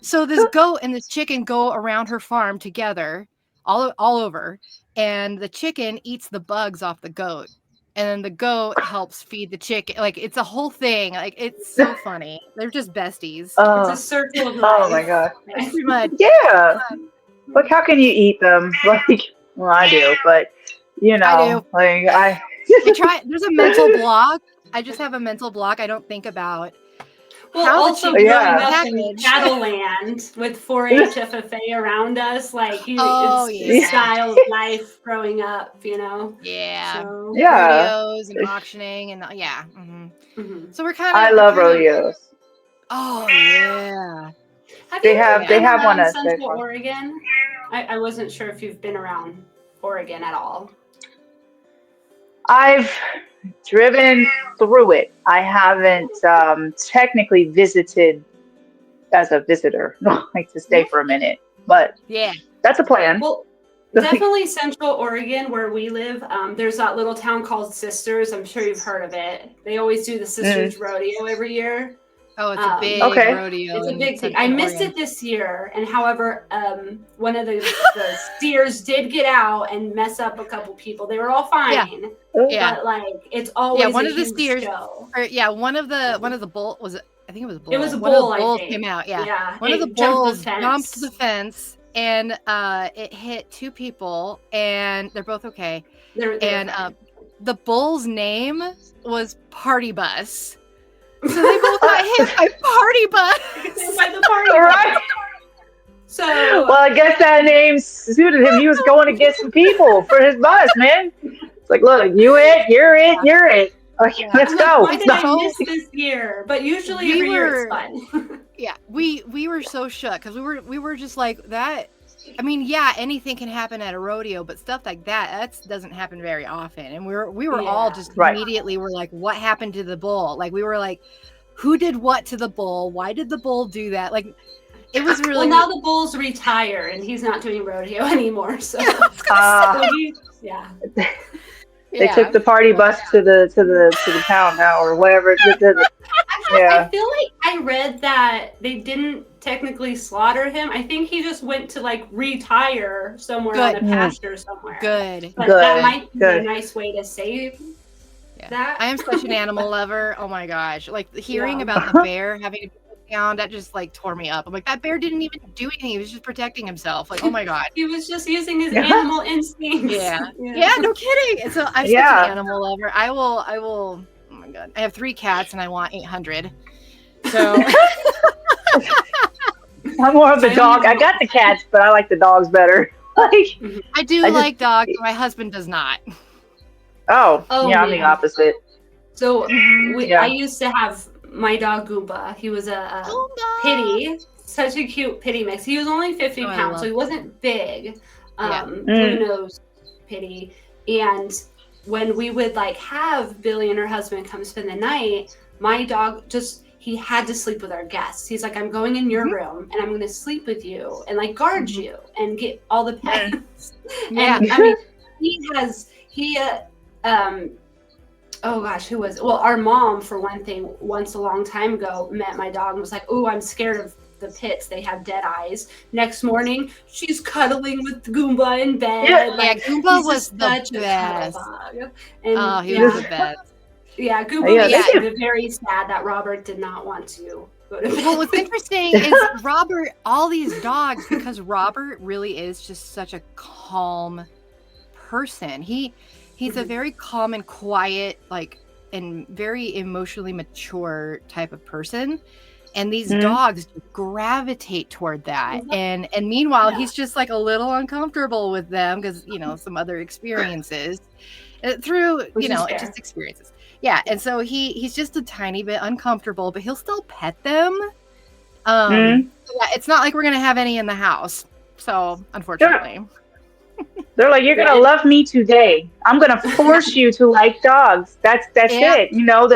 so this goat and this chicken go around her farm together, all over, and the chicken eats the bugs off the goat. And then the goat helps feed the chicken. Like, it's a whole thing. Like, it's so funny. They're just besties. It's a circle of life. Oh, my God. Pretty much. Yeah. Like, how can you eat them? Like, well, I do. But, I do. Like, I try. There's a mental block. I just have a mental block. I don't think about Well, also growing up in Cattleland with 4-H FFA around us, like it's style of life growing up, Yeah. So, rodeos and auctioning and So we're kind of. I love rodeos. Oh yeah. They have one at Central Oregon. I wasn't sure if you've been around Oregon at all. I've driven through it. I haven't technically visited as a visitor, like to stay for a minute, but that's a plan. Well, definitely Central Oregon where we live. There's that little town called Sisters. I'm sure you've heard of it. They always do the Sisters Rodeo every year. Oh, it's a big rodeo. It's a big thing. I missed it this year, and however, one of the steers did get out and mess up a couple people. They were all fine. Yeah. But like it's always one a of the huge steers. show. One of the bull was it? I think it was a bull. It was a bull. bull. One of the bulls I think. came out. Yeah. One of the bulls jumped the fence and it hit 2 people, and they're both okay. They're fine. The bull's name was Party Bus. So they both got hit by Party Bus. By the party right. So well, I guess that name suited him. He was going to get some people for his bus, man. It's like, look, you're it. Okay, let's go. Why did I miss this year? But usually every year it's fun. Yeah, we were so shook because we were just like that. I mean, anything can happen at a rodeo, but stuff like that doesn't happen very often. And we were all just immediately were like, what happened to the bull? Like we were like, who did what to the bull? Why did the bull do that? Like it was really. Well, now the bull's retired and he's not doing rodeo anymore. So They took the party bus to the town now or whatever. I feel like I read that they didn't technically slaughter him. I think he just went to like retire somewhere on a pasture somewhere. Good. But that might be a nice way to save that. I am such an animal lover. Oh my gosh. Like hearing about the bear having to be put down, that just like tore me up. I'm like, that bear didn't even do anything. He was just protecting himself. Like, oh my God. He was just using his animal instincts. Yeah, no kidding. And so I'm such an animal lover. I will, oh my God. I have 3 cats and I want 800. So I'm more of a dog. I got the cats, but I like the dogs better. Like I do like dogs, but my husband does not. Oh yeah, I'm the opposite. So I used to have my dog Goomba. He was a pitty, such a cute pitty mix. He was only 50 pounds, so he wasn't big. Blue-nosed pitty. And when we would like have Billy and her husband come spend the night, my dog he had to sleep with our guests. He's like, I'm going in your room and I'm going to sleep with you and like guard you and get all the pets. And I mean, oh gosh, who was it? Well, our mom, for one thing, once a long time ago, met my dog and was like, oh, I'm scared of the pits. They have dead eyes. Next morning, she's cuddling with Goomba in bed. Yeah, Goomba was the best. And, he was the best. Yeah, Goomba was very sad that Robert did not want to go to bed. Well, what's interesting is Robert, all these dogs, because Robert really is just such a calm person. He's a very calm and quiet, like, and very emotionally mature type of person. And these dogs gravitate toward that. And meanwhile, he's just like a little uncomfortable with them because, some other experiences through, just experiences. Yeah. And so he's just a tiny bit uncomfortable, but he'll still pet them. Yeah, it's not like we're going to have any in the house. So unfortunately. They're like, you're gonna love me today. I'm gonna force you to like dogs. That's it.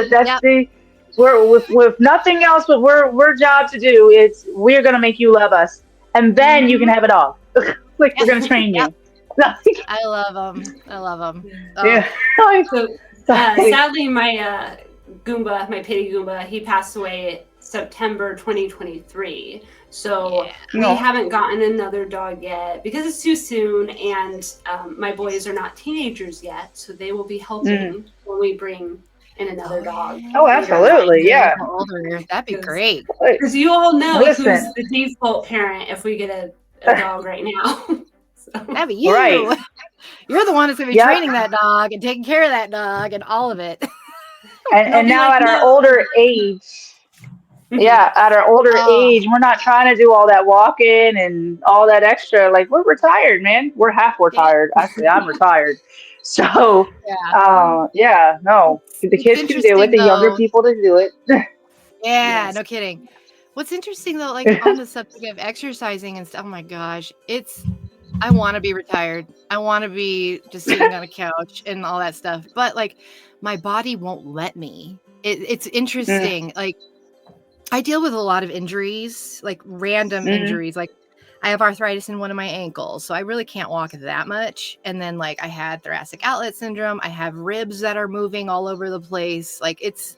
That's the we're with nothing else, but we're job to do. We're gonna make you love us, and then you can have a dog. Like we're gonna train you. I love them. Oh. Yeah. Sadly, my Goomba, my pitty Goomba, he passed away September 2023. So we haven't gotten another dog yet because it's too soon, and my boys are not teenagers yet, so they will be helping when we bring in another dog. Oh, absolutely, yeah. Older, that'd be great. Because you all know who's the default parent if we get a dog right now. So. That'd be you. Right. You're the one that's going to be training that dog and taking care of that dog and all of it. And now at our older age. Yeah, at our older age, we're not trying to do all that walking and all that extra. Like, we're retired, man. We're half retired. Actually, I'm retired. So, no. The kids can do it. The younger people to do it. Yeah, no kidding. What's interesting, though, like, on the subject of exercising and stuff, oh, my gosh, I want to be retired. I want to be just sitting on a couch and all that stuff. But, like, my body won't let me. It's interesting. Like, I deal with a lot of injuries, like random injuries. Like I have arthritis in one of my ankles, so I really can't walk that much. And then like I had thoracic outlet syndrome. I have ribs that are moving all over the place. Like it's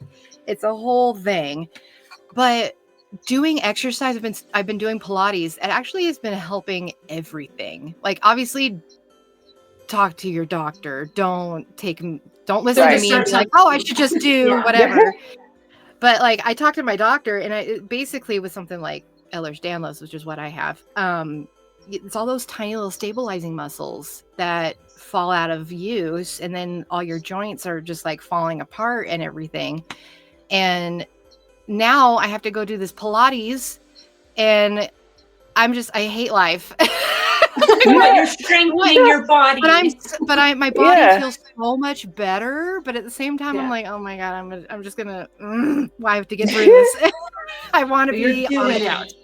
a whole thing. But doing exercise, I've been doing Pilates. It actually has been helping everything. Like obviously talk to your doctor. Don't listen to me and be like, oh, I should just do whatever. But like I talked to my doctor, and it basically was something like Ehlers-Danlos, which is what I have. It's all those tiny little stabilizing muscles that fall out of use, and then all your joints are just like falling apart and everything. And now I have to go do this Pilates, and I hate life. You're strengthening your body, but my body feels so much better. But at the same time, I'm like, oh my god, I'm just gonna. I have to get through this. I want to be on the couch.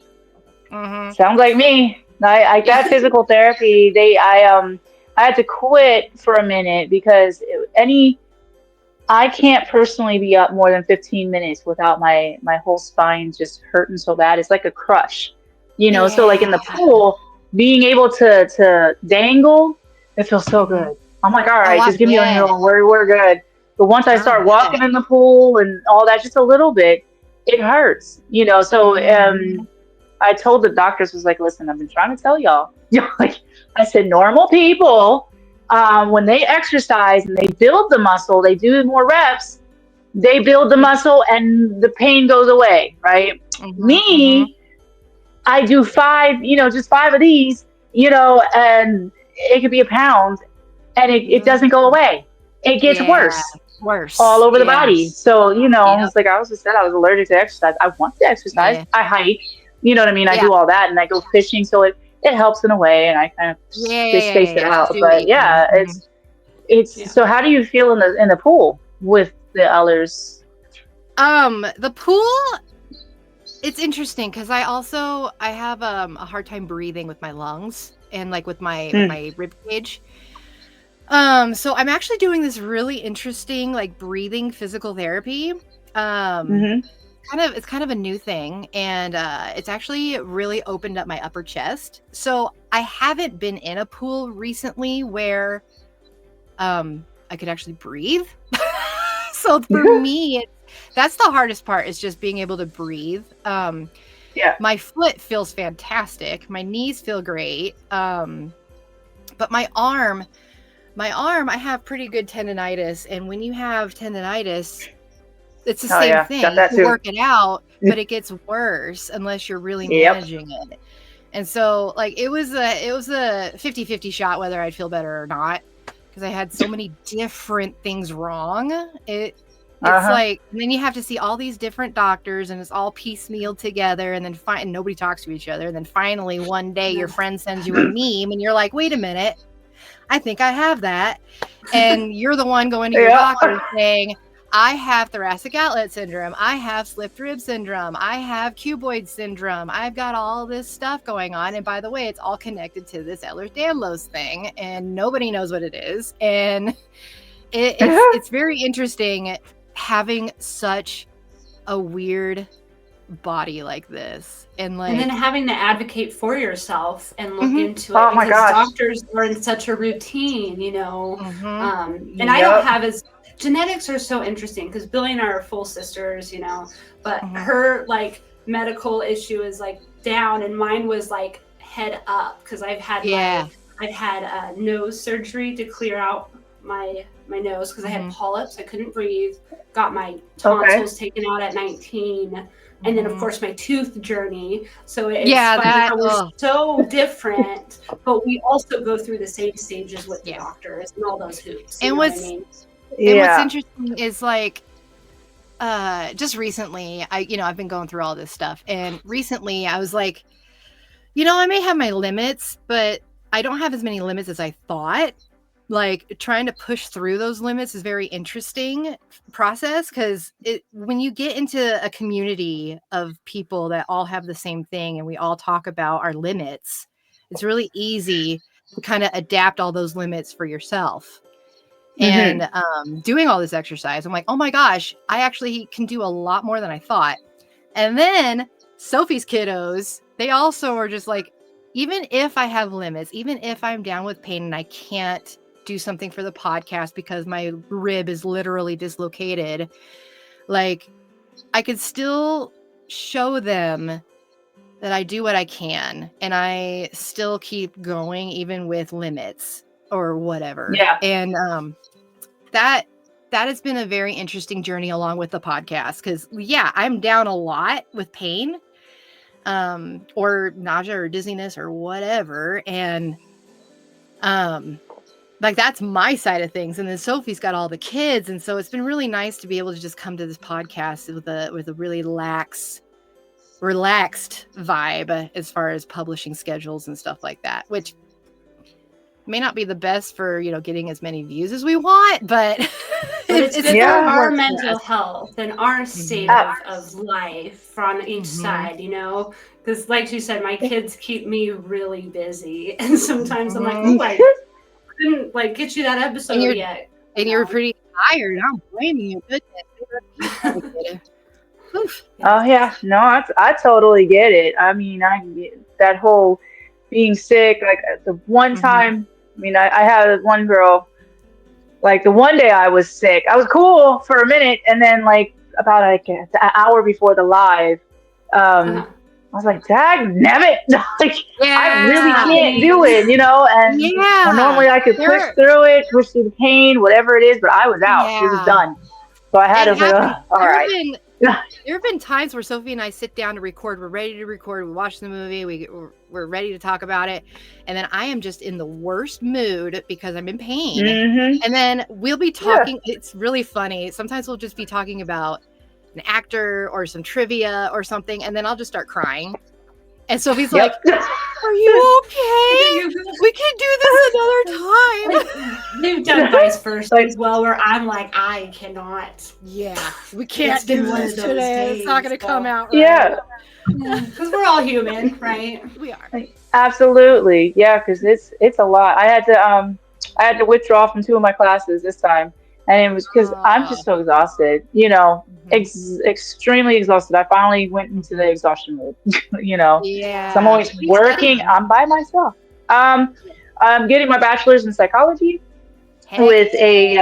Sounds like me. I got physical therapy. I had to quit for a minute because I can't personally be up more than 15 minutes without my whole spine just hurting so bad. It's like a crush, So like in the pool. Being able to dangle, it feels so good. I'm like, all right, just give me a little. We're good. But once I start walking in the pool and all that, just a little bit, it hurts, so I told the doctors, was like, listen, I've been trying to tell y'all, like I said, normal people, when they exercise and they build the muscle, they do more reps, they build the muscle and the pain goes away, right? Me, I do 5, just 5 of these, and it could be a pound, and it doesn't go away. It gets worse all over the body. So, it's like I also said, I was allergic to exercise. I want to exercise. Yeah. I hike, you know what I mean? I do all that, and I go fishing. So it helps in a way, and I kind of space it out. But it's so how do you feel in the pool with the others? The pool, it's interesting because I have a hard time breathing with my lungs and like with my rib cage. So I'm actually doing this really interesting like breathing physical therapy. It's kind of a new thing, and it's actually really opened up my upper chest. So I haven't been in a pool recently where I could actually breathe. So for me, that's the hardest part, is just being able to breathe. My foot feels fantastic. My knees feel great. But my arm, I have pretty good tendonitis. And when you have tendonitis, it's the same thing. You can work it out, but it gets worse unless you're really managing it. And so like it was a 50-50 shot whether I'd feel better or not, because I had so many different things wrong. It's like, and then you have to see all these different doctors, and it's all piecemeal together, and then and nobody talks to each other. And then finally one day your friend sends you a meme and you're like, wait a minute, I think I have that. And you're the one going to your doctor saying, I have thoracic outlet syndrome. I have slipped rib syndrome. I have cuboid syndrome. I've got all this stuff going on. And by the way, it's all connected to this Ehlers-Danlos thing, and nobody knows what it is. And it's very interesting having such a weird body like this, and then having to advocate for yourself and look into it, because doctors are in such a routine, and I don't have as genetics are so interesting, because Billy and I are full sisters, but her like medical issue is like down, and mine was like head up, because I've had nose surgery to clear out my nose, because I had polyps. I couldn't breathe. Got my tonsils taken out at 19. And then, of course, my tooth journey. So it's funny how we're so different, but we also go through the same stages with the doctors and all those hoops. And what's interesting is like, just recently, I've been going through all this stuff. And recently I was like, I may have my limits, but I don't have as many limits as I thought. Like trying to push through those limits is very interesting process, because when you get into a community of people that all have the same thing and we all talk about our limits, it's really easy to kind of adapt all those limits for yourself. And doing all this exercise, I'm like, oh my gosh, I actually can do a lot more than I thought. And then Sophie's kiddos, they also are just like, even if I have limits, even if I'm down with pain and I can't do something for the podcast because my rib is literally dislocated, like I could still show them that I do what I can, and I still keep going even with limits or whatever. And that has been a very interesting journey along with the podcast, because I'm down a lot with pain or nausea or dizziness or whatever, and like that's my side of things. And then Sophie's got all the kids, and so it's been really nice to be able to just come to this podcast with a really relaxed vibe as far as publishing schedules and stuff like that, which may not be the best for getting as many views as we want, but it's good for our mental health and our state of life from each side, because like you said, my kids keep me really busy, and sometimes I'm like, oh, I didn't like get you that episode yet, and you're pretty tired. I'm blaming you. Goodness. Oh yeah, no, I totally get it. I mean, I get that whole being sick. Like the one time, I mean, I had one girl. Like the one day I was sick, I was cool for a minute, and then like about like an hour before the live. I was like, "Dag nabbit!" Like I really can't do it, and normally I could push through it, push through the pain, whatever it is, but I was out. It was done. So I had to say, all right. There have been times where Sophie and I sit down to record. We're ready to record. We watch the movie. We're ready to talk about it. And then I am just in the worst mood because I'm in pain. And then we'll be talking. Yeah. It's really funny. Sometimes we'll just be talking about an actor or some trivia or something. And then I'll just start crying. And Sophie's like, "Are you okay? We can do this another time." We've done vice versa as well, where I'm like, I cannot. Yeah, we can't do this today. It's not going to come out right. Yeah. Because we're all human, right? We are. Absolutely. Yeah, because it's a lot. I had to withdraw from 2 of my classes this time. And it was because I'm just so exhausted, extremely exhausted. I finally went into the exhaustion mode, Yeah. So I'm always working. I'm by myself. I'm getting my bachelor's in psychology with a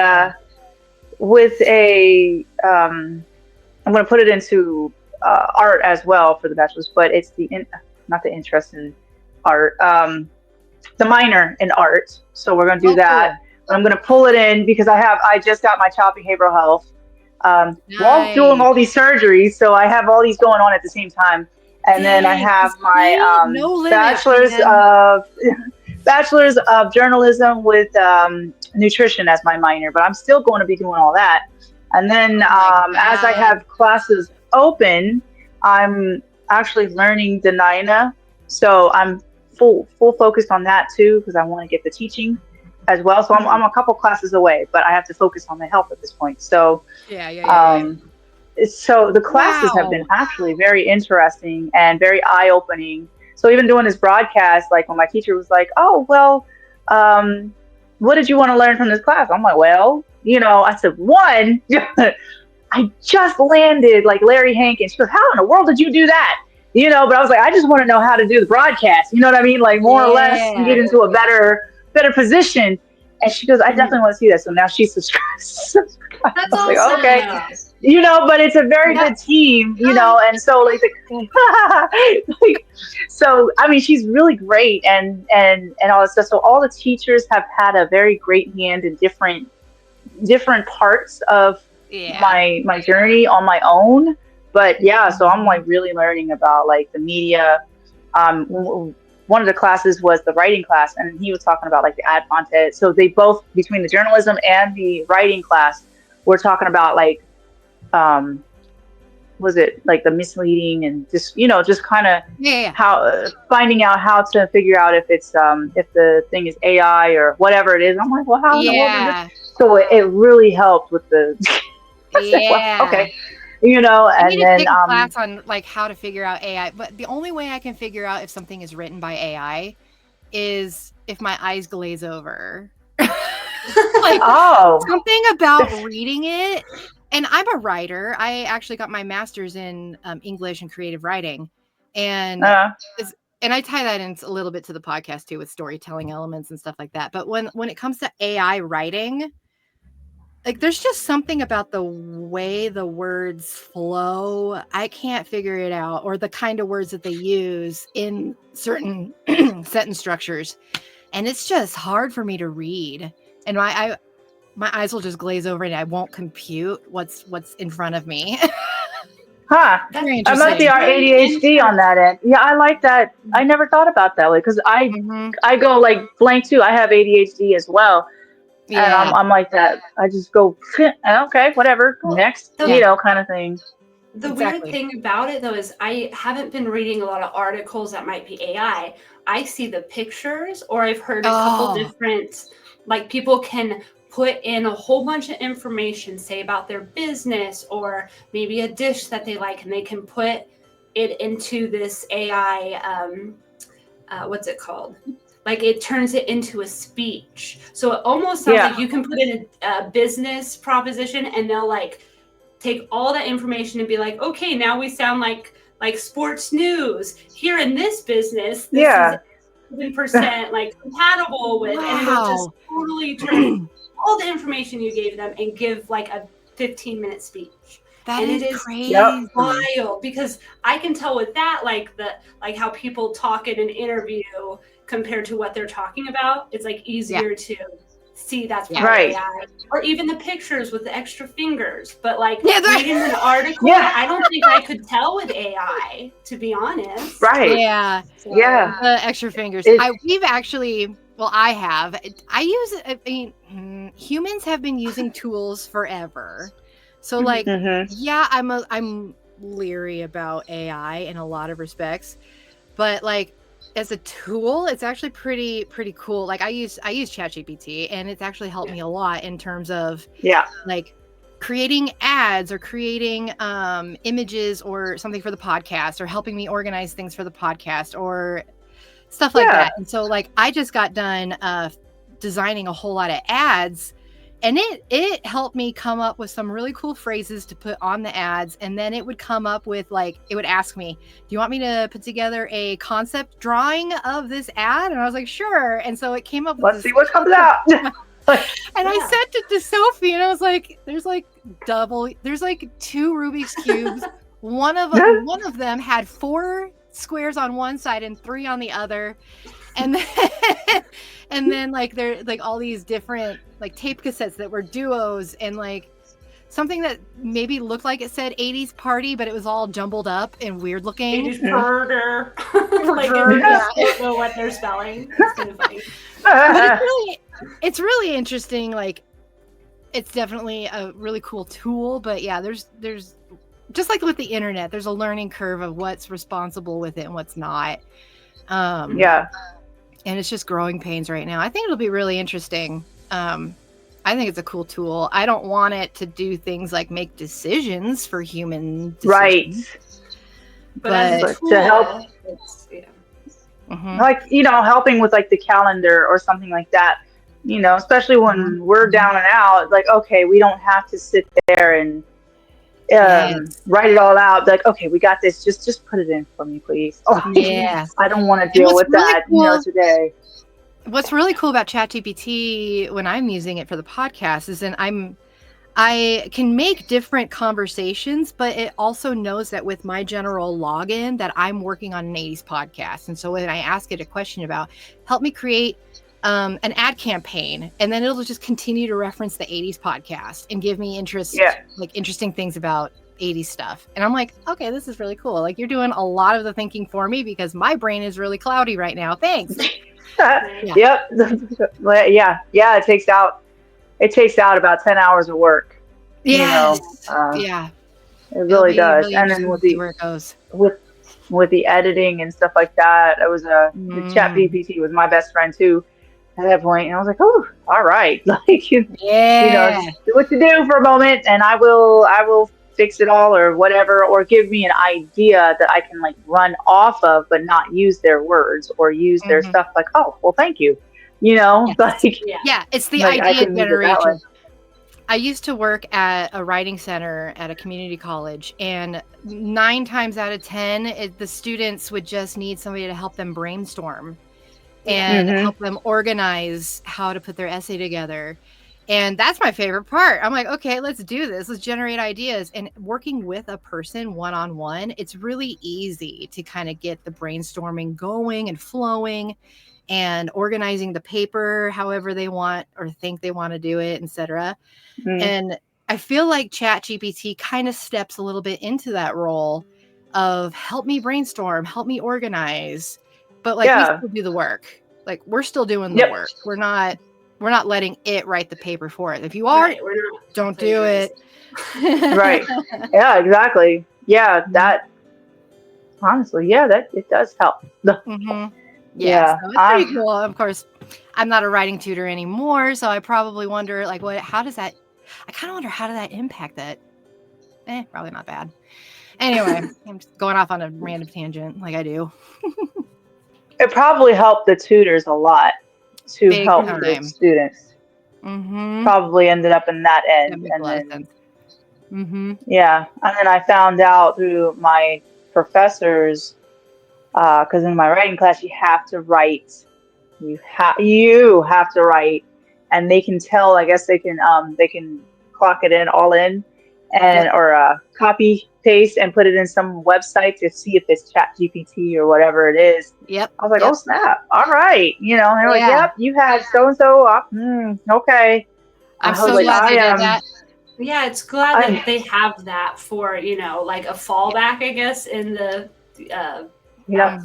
I'm going to put it into art as well for the bachelor's, but it's not the interest in art, the minor in art. So we're going to do that. Cool. I'm going to pull it in because I just got my child behavioral health while doing all these surgeries. So I have all these going on at the same time. And then I have my bachelor's of journalism with nutrition as my minor, but I'm still going to be doing all that. And then as I have classes open, I'm actually learning Denina. So I'm full focused on that too, because I want to get the teaching as well. So I'm a couple classes away, but I have to focus on my health at this point. So so the classes have been actually very interesting and very eye-opening. So even doing this broadcast, like when my teacher was like, "Oh, well, what did you want to learn from this class?" I'm like, "Well, I said, one, I just landed like Larry Hankin." She goes, "How in the world did you do that?" But I was like, "I just want to know how to do the broadcast." You know what I mean? Like more or less get into a better position. And she goes, "I definitely want to see that." So now she's subscribed. That's awesome. Like, okay. But it's a very good team, and so so I mean, she's really great and all that stuff. So all the teachers have had a very great hand in different parts of my journey on my own. But so I'm like really learning about like the media. One of the classes was the writing class, and he was talking about like the ad content. So they both, between the journalism and the writing class, were talking about like, was it like the misleading and just kind of how finding out how to figure out if it's if the thing is AI or whatever it is. I'm like, well, how in the world is this? So it really helped with the well, okay. And I need then to take a class on like how to figure out AI. But the only way I can figure out if something is written by AI is if my eyes glaze over. Like something about reading it. And I'm a writer. I actually got my master's in English and creative writing, and I tie that in a little bit to the podcast too, with storytelling elements and stuff like that. But when it comes to AI writing, like there's just something about the way the words flow. I can't figure it out, or the kind of words that they use in certain sentence structures, and it's just hard for me to read. And my eyes will just glaze over and I won't compute what's in front of me. I might be our ADHD on that end. Yeah, I like that. I never thought about that way because I go like blank too. I have ADHD as well. Yeah. And I'm like that. I just go, okay, whatever, next, kind of thing. The weird thing about it though is I haven't been reading a lot of articles that might be AI. I see the pictures, or I've heard a couple different, like people can put in a whole bunch of information, say about their business or maybe a dish that they like, and they can put it into this AI, what's it called? Like it turns it into a speech. So it almost sounds like you can put in a business proposition and they'll like take all that information and be like, okay, now we sound like sports news. Here in this business, this is 7% like compatible with, and it'll just totally turn all the information you gave them and give like a 15-minute speech. That and is it is crazy. wild because I can tell with that, like how people talk in an interview compared to what they're talking about. It's like easier to see that's probably AI, or even the pictures with the extra fingers. But like reading an article, I don't think I could tell with AI, to be honest. Right. Yeah. So, yeah. The extra fingers. We've actually, well, I have. I use it. I mean, humans have been using tools forever. So like, yeah, I'm leery about AI in a lot of respects, but like as a tool, it's actually pretty cool. Like I use ChatGPT, and it's actually helped me a lot in terms of like creating ads or creating images or something for the podcast, or helping me organize things for the podcast or stuff like that. And so like I just got done designing a whole lot of ads, and it helped me come up with some really cool phrases to put on the ads. And then it would come up with like, it would ask me, do you want me to put together a concept drawing of this ad? And I was like, sure. And so it came up with let's see what comes out. And I sent it to Sophie, and I was like, there's like 2 Rubik's cubes. One of them had 4 squares on one side and 3 on the other. And then like there like all these different like tape cassettes that were duos, and like something that maybe looked like it said 80s party, but it was all jumbled up and weird looking. 80s burger. Like they don't know what they're spelling. It's kind of funny. But it's really interesting. Like it's definitely a really cool tool, but yeah, there's just like with the internet, there's a learning curve of what's responsible with it and what's not. And it's just growing pains right now. I think it'll be really interesting. I think it's a cool tool. I don't want it to do things like make decisions for human decisions. Right. But to help, like, helping with like the calendar or something like that, especially when we're down and out, like, okay, we don't have to sit there and write it all out. Like, okay, we got this. Just put it in for me, please. Oh, I don't want to deal with that, today. What's really cool about ChatGPT when I'm using it for the podcast is that I can make different conversations, but it also knows that with my general login that I'm working on an 80s podcast. And so when I ask it a question about, help me create an ad campaign, and then it'll just continue to reference the 80s podcast and give me interesting things about 80s stuff. And I'm like, okay, this is really cool. Like, you're doing a lot of the thinking for me because my brain is really cloudy right now. Thanks. Yep. It takes out about 10 hours of work. Yes. It really does. Really, and then with where it goes with the editing and stuff like that, it was the ChatGPT was my best friend too at that point. And I was like, oh, all right. Like, just do what you do for a moment, and I will fix it all or whatever, or give me an idea that I can like run off of, but not use their words or use their stuff. Like, oh, well, thank you. It's the like, idea generation. I used to work at a writing center at a community college, and 9 times out of 10, the students would just need somebody to help them brainstorm and help them organize how to put their essay together. And that's my favorite part. I'm like, okay, let's do this. Let's generate ideas. And working with a person one-on-one, it's really easy to kind of get the brainstorming going and flowing and organizing the paper however they want or think they want to do it, etc. And I feel like ChatGPT kind of steps a little bit into that role of help me brainstorm, help me organize. But like we still do the work. Like we're still doing the work. We're not letting it write the paper for it. If you are, don't do it. Right. Yeah, exactly. Yeah, that honestly, that it does help. Yeah, so it's pretty cool. Of course, I'm not a writing tutor anymore, so I probably wonder like how does that impact that? Probably not bad. Anyway, I'm just going off on a random tangent like I do. It probably helped the tutors a lot to help the students. Probably ended up in that end. And then, and then I found out through my professors, because in my writing class you have to write. You have to write, and they can tell. I guess they can clock it in all in, and or copy paste and put it in some website to see if it's Chat GPT or whatever it is. Yep. I was like, oh snap! All right, and they're like, Yeah. yep, you had so and so. Okay. I'm I was so like, glad they did that. Yeah, it's glad that they have that for, like a fallback, I guess, in the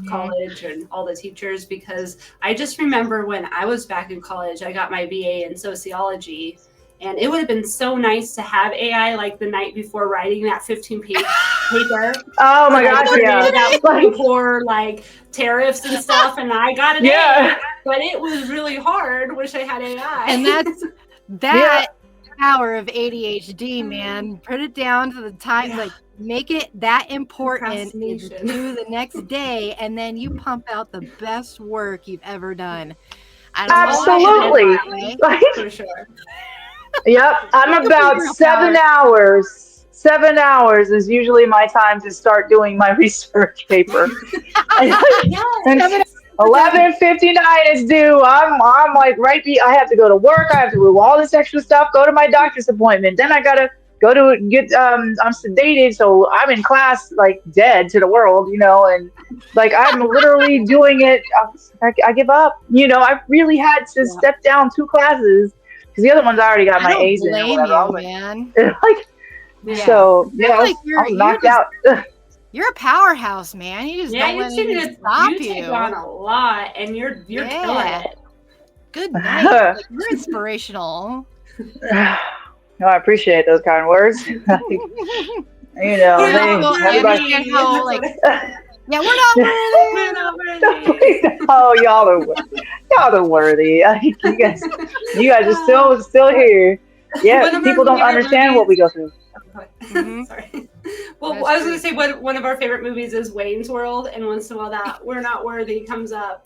college and all the teachers, because I just remember when I was back in college, I got my BA in sociology, and it would have been so nice to have AI like the night before writing that 15-page paper. Oh my gosh, yeah. That was for like tariffs and stuff, and I got an A, but it was really hard. Wish I had AI. And that power of ADHD, man. Put it down to the time, like make it that important to do the next day, and then you pump out the best work you've ever done. Absolutely. For sure. Yep. I'm about 7 hours. 7 hours is usually my time to start doing my research paper. 11:59 is due. I'm like I have to go to work. I have to do all this extra stuff. Go to my doctor's appointment. Then I gotta go to get. I'm sedated, so I'm in class like dead to the world, and like I'm literally doing it. I give up. I really had to step down 2 classes because the other ones I already got my A's in. I don't blame you, man. So I was knocked out. You're a powerhouse, man. You just don't let anything stop you. You take on a lot, and you're killing it. Good night. You're inspirational. No, I appreciate those kind words. Everybody. Yeah, we're not worthy. Oh, y'all are worthy. You guys are still here. Yeah, people don't understand what we go through. Sorry. Well, I was going to say one of our favorite movies is Wayne's World, and once in a while that "We're Not Worthy" comes up.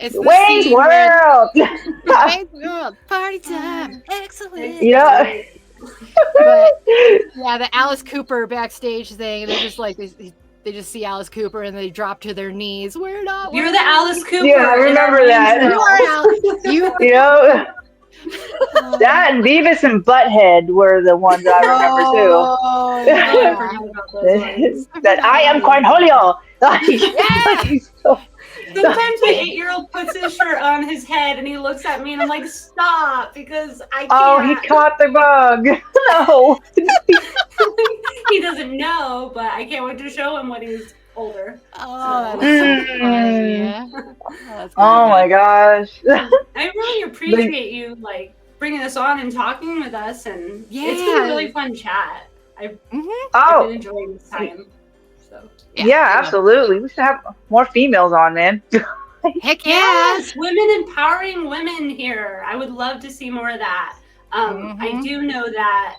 It's Wayne's World. Wayne's World, party time, excellent. Yeah. But the Alice Cooper backstage thing, they're just like they just see Alice Cooper and they drop to their knees. You're the Alice Cooper. Yeah, I remember that. That and Beavis and Butthead were the ones I remember too. That I am Cornholio. Sometimes my 8-year-old puts his shirt on his head and he looks at me and I'm like, stop, because I can't. Oh, he caught the bug. No. He doesn't know, but I can't wait to show him when he's older. Oh, that's so funny. Oh my gosh. I really appreciate you bringing us on and talking with us, and it's been a really fun chat. I've been enjoying this time. So yeah, absolutely. We should have more females on, man. Heck yes, women empowering women here. I would love to see more of that. I do know that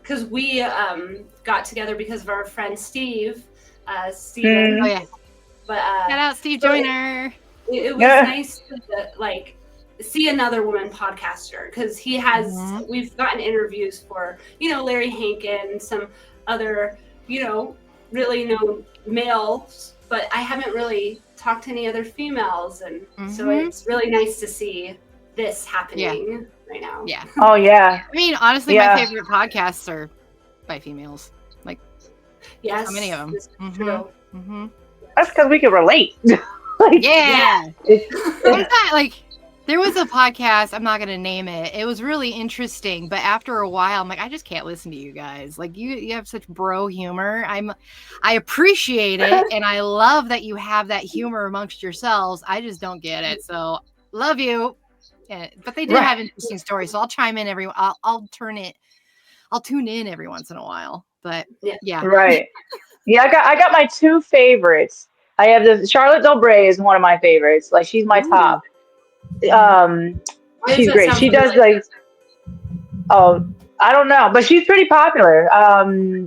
because we got together because of our friend Steve. Steven. Oh yeah. But shout out Steve Joyner. It was nice to see another woman podcaster, because he has we've gotten interviews for Larry Hankin, some other really known males, but I haven't really talked to any other females, and so it's really nice to see this happening right now. Yeah. Oh yeah. I mean, honestly, my favorite podcasts are by females. Yes. How many of them? True. That's because we can relate. There was a podcast, I'm not going to name it. It was really interesting, but after a while, I'm like, I just can't listen to you guys. Like, you have such bro humor. I appreciate it, and I love that you have that humor amongst yourselves. I just don't get it. So, love you. Yeah, but they do have interesting stories, so I'll chime in I'll tune in every once in a while. But yeah. Right. Yeah, I got my 2 favorites. I have the Charlotte Delbray is one of my favorites. Like, she's my top. She's great. She does I don't know, but she's pretty popular.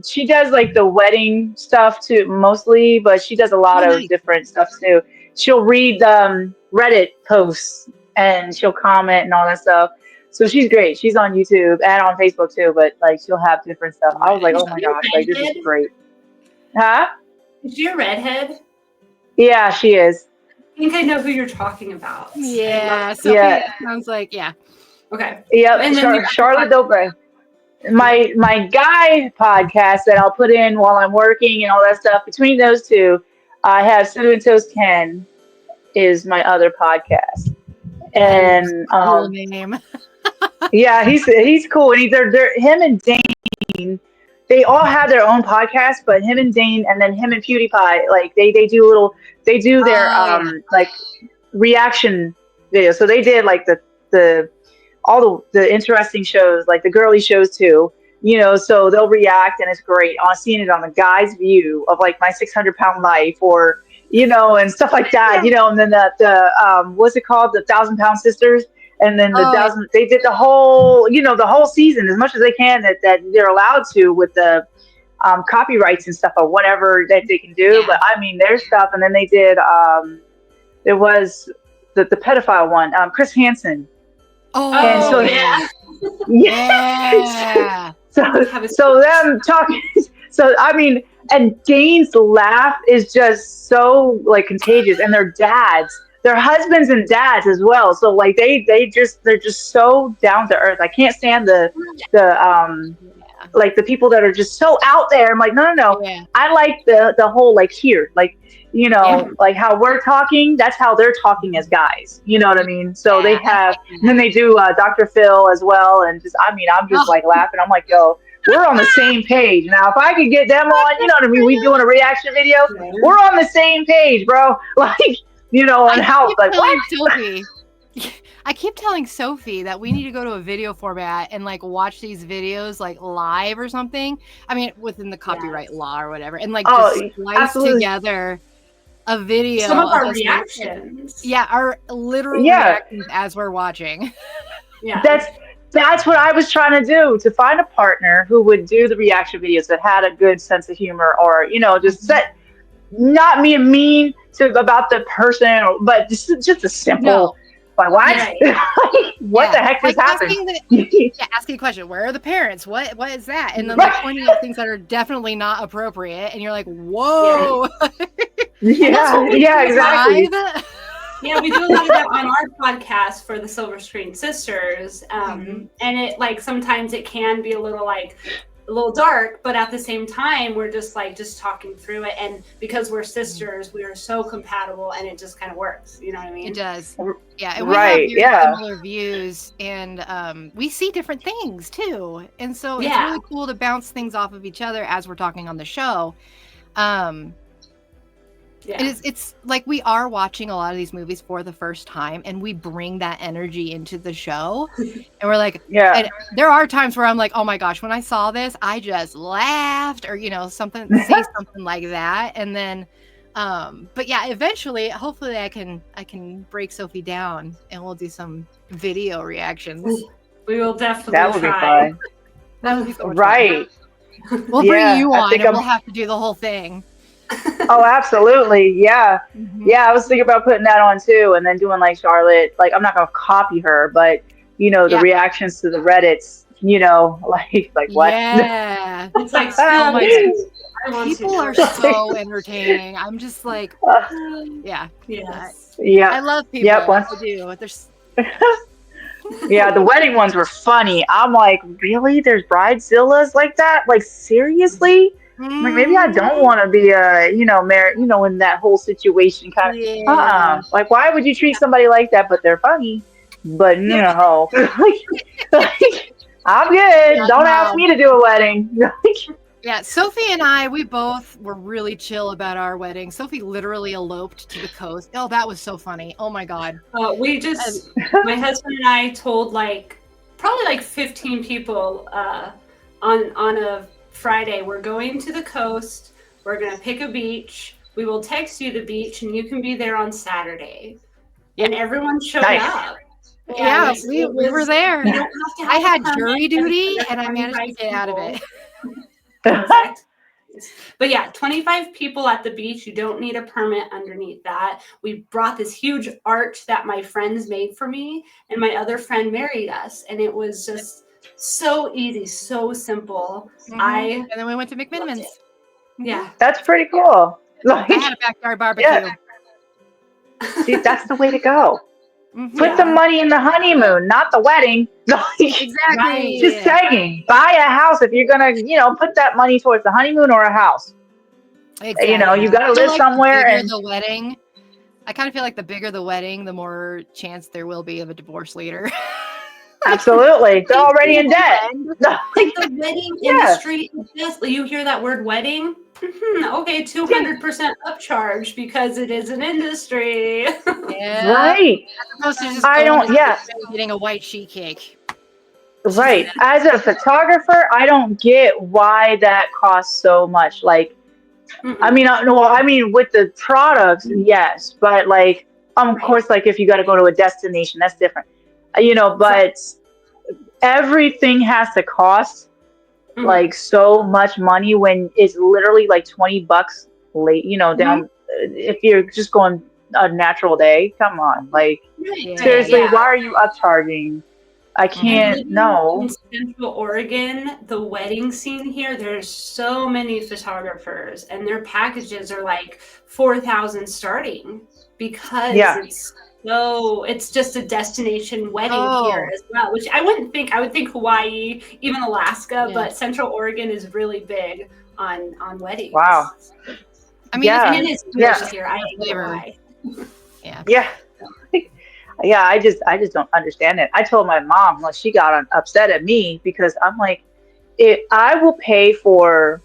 She does the wedding stuff too, mostly, but she does a lot of different stuff too. She'll read Reddit posts and she'll comment and all that stuff. So she's great. She's on YouTube and on Facebook too, but she'll have different stuff. I was like, oh my gosh, this is great. Huh? Is she a redhead? Yeah, she is. I think I know who you're talking about. Yeah. So it sounds like, yeah. Okay. Yep. And Charlotte Delbray. my guy podcast that I'll put in while I'm working and all that stuff. Between those two, I have Cinnamon Toast Ken is my other podcast, That is and a cool name. yeah, he's cool, and they're him and Dane. They all have their own podcast, but him and Dane, and then him and PewDiePie, like they do their Yeah. like reaction videos. So they did like the all the interesting shows, like the girly shows too. So they'll react, and it's great. On seeing it on the guy's view of like my 600-pound life, or and stuff like that. And then the what's it called, the 1,000-pound sisters, and then the thousand. They did the whole the whole season as much as they can that they're allowed to with the copyrights and stuff or whatever that they can do. Yeah. But I mean, their stuff, and then they did there was the pedophile one, Chris Hansen. And so Yeah. So them talking. So I mean, and Dane's laugh is just so like contagious, and their husbands and dads as well. So like they're just so down to earth. I can't stand the like the people that are just so out there. I'm like, no. Yeah. I like the whole like here, like like how we're talking. That's how they're talking as guys. You know what I mean? So they have, and then they do Dr. Phil as well, and just I'm just like laughing. I'm like, yo, we're on the same page now. If I could get them on, you know what I mean? We doing a reaction video. We're on the same page, bro. Like, and how like what? Sophie, I keep telling Sophie that we need to go to a video format and like watch these videos like live or something. I mean, within the copyright law or whatever, and like just slice together a video. Some of our reactions. Our literal reactions as we're watching. Yeah. That's what I was trying to do, to find a partner who would do the reaction videos that had a good sense of humor, or just not me mean about the person, but just a simple. Like, what? Right. What the heck just happened? Asking a question. Where are the parents? What is that? And then like pointing out things that are definitely not appropriate, and you're like, whoa. Yeah, exactly. Yeah, we do a lot of that on our podcast for the Silver Screen Sisters, and it like sometimes it can be a little dark, but at the same time we're just talking through it, and because we're sisters, we are so compatible, and it just kind of works. You know what I mean? It does. Yeah, and we have similar views, and we see different things too, and so it's really cool to bounce things off of each other as we're talking on the show. It's like we are watching a lot of these movies for the first time, and we bring that energy into the show, and we're like, and there are times where I'm like, oh my gosh, when I saw this, I just laughed, or say something like that, and then but yeah, eventually, hopefully I can break Sophie down, and we'll do some video reactions. We will definitely that would try. Be fun. That would be so much fun. We'll bring you on, and we'll have to do the whole thing. Oh, absolutely. Yeah. Yeah, I was thinking about putting that on too, and then doing like Charlotte. Like, I'm not gonna copy her, but the reactions to the Reddits, like what? Yeah. It's like still people are so entertaining. I'm just like Yes. I love people. Yep, I do. There's yeah, the wedding ones were funny. I'm like, really? There's bridezillas like that? Like, seriously? Like, maybe I don't want to be married, in that whole situation kind of. Like, why would you treat somebody like that? But they're funny. But I'm good. Don't ask me to do a wedding. Yeah, Sophie and I, we both were really chill about our wedding. Sophie literally eloped to the coast. Oh, that was so funny. Oh my God. We just, my husband and I told probably 15 people on a Friday, we're going to the coast, we're going to pick a beach, we will text you the beach, and you can be there on Saturday. And everyone showed up. Yeah, we were there. I had jury duty, and I managed to get out of it. Perfect. But yeah, 25 people at the beach. You don't need a permit underneath that. We brought this huge arch that my friends made for me, and my other friend married us, and it was just so easy, so simple. And then we went to McMiniman's. Yeah, that's pretty cool. I had a backyard barbecue. See, that's the way to go. Put the money in the honeymoon, not the wedding. Exactly. Just saying, buy a house if you're gonna, put that money towards the honeymoon or a house. Exactly. You got to live somewhere. The bigger And the wedding, I kind of feel like the bigger the wedding, the more chance there will be of a divorce later. absolutely, they're already in debt. Like the wedding industry, you hear that word wedding? Okay, 200% upcharge because it is an industry. Yeah. Right. As opposed to just getting a white sheet cake. Right. As a photographer, I don't get why that costs so much. Like, I mean, with the products, yes, but like, of course, like if you got to go to a destination, that's different, but everything has to cost like so much money when it's literally like $20 late, down. If you're just going a natural day, come on, like seriously, why are you upcharging? I can't. No. In Central Oregon, the wedding scene here, there's so many photographers, and their packages are like $4,000 starting because it's just a destination wedding here as well. Which I wouldn't think. I would think Hawaii, even Alaska, but Central Oregon is really big on weddings. Wow. I mean, it is here. I don't know why. Yeah, I just don't understand it. I told my mom, well, she got upset at me because I'm like, I will pay for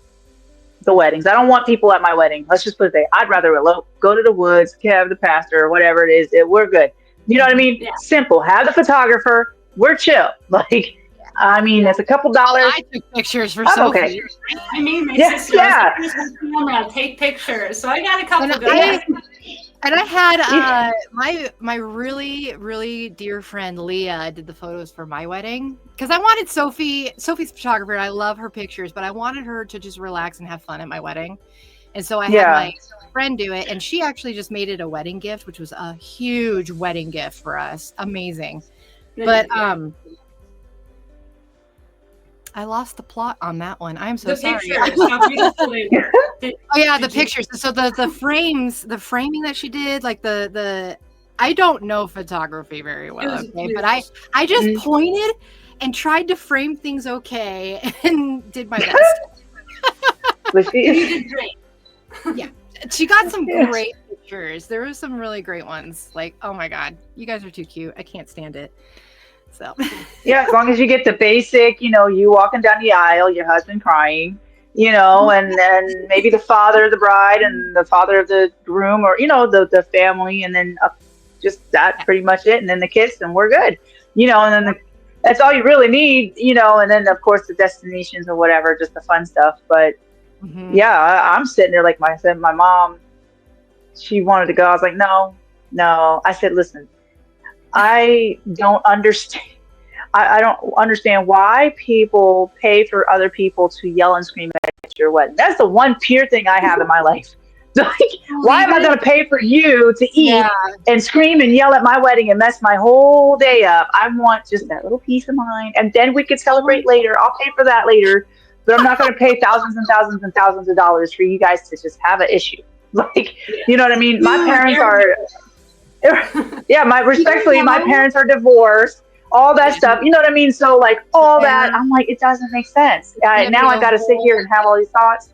the weddings. I don't want people at my wedding. Let's just put it there. I'd rather elope, go to the woods, have the pastor or whatever it is. We're good. You know what I mean? Yeah. Simple. Have the photographer. We're chill. Like, I mean, it's a couple dollars. I took pictures for Sophie. Okay. I mean, my sister camera, take pictures. So I got a couple good And I had my really, really dear friend Leah did the photos for my wedding because I wanted Sophie's photographer. And I love her pictures, but I wanted her to just relax and have fun at my wedding. And so I had my friend do it, and she actually just made it a wedding gift, which was a huge wedding gift for us. Amazing. But I lost the plot on that one. I'm so sorry. The pictures. So the framing that she did, like the I don't know photography very well, but I just pointed and tried to frame things okay and did my best. You did great. Yeah. She got some great pictures. There were some really great ones. Like, oh my God, you guys are too cute. I can't stand it. So as long as you get the basic, you walking down the aisle, your husband crying, and then maybe the father of the bride and the father of the groom, or the family, and then just that pretty much it, and then the kiss, and we're good, and then that's all you really need, and then of course the destinations or whatever, just the fun stuff. But I'm sitting there like my mom, she wanted to go. I was like, no. I said, listen, I don't understand. I don't understand why people pay for other people to yell and scream at your wedding. That's the one pure thing I have in my life. Like, why am I going to pay for you to eat and scream and yell at my wedding and mess my whole day up? I want just that little peace of mind, and then we could celebrate later. I'll pay for that later, but I'm not going to pay thousands and thousands and thousands of dollars for you guys to just have an issue. Like, you know what I mean? My parents are. My parents are divorced, all that stuff, you know what I mean? So like all that, I'm like, it doesn't make sense. Now I got to sit here and have all these thoughts.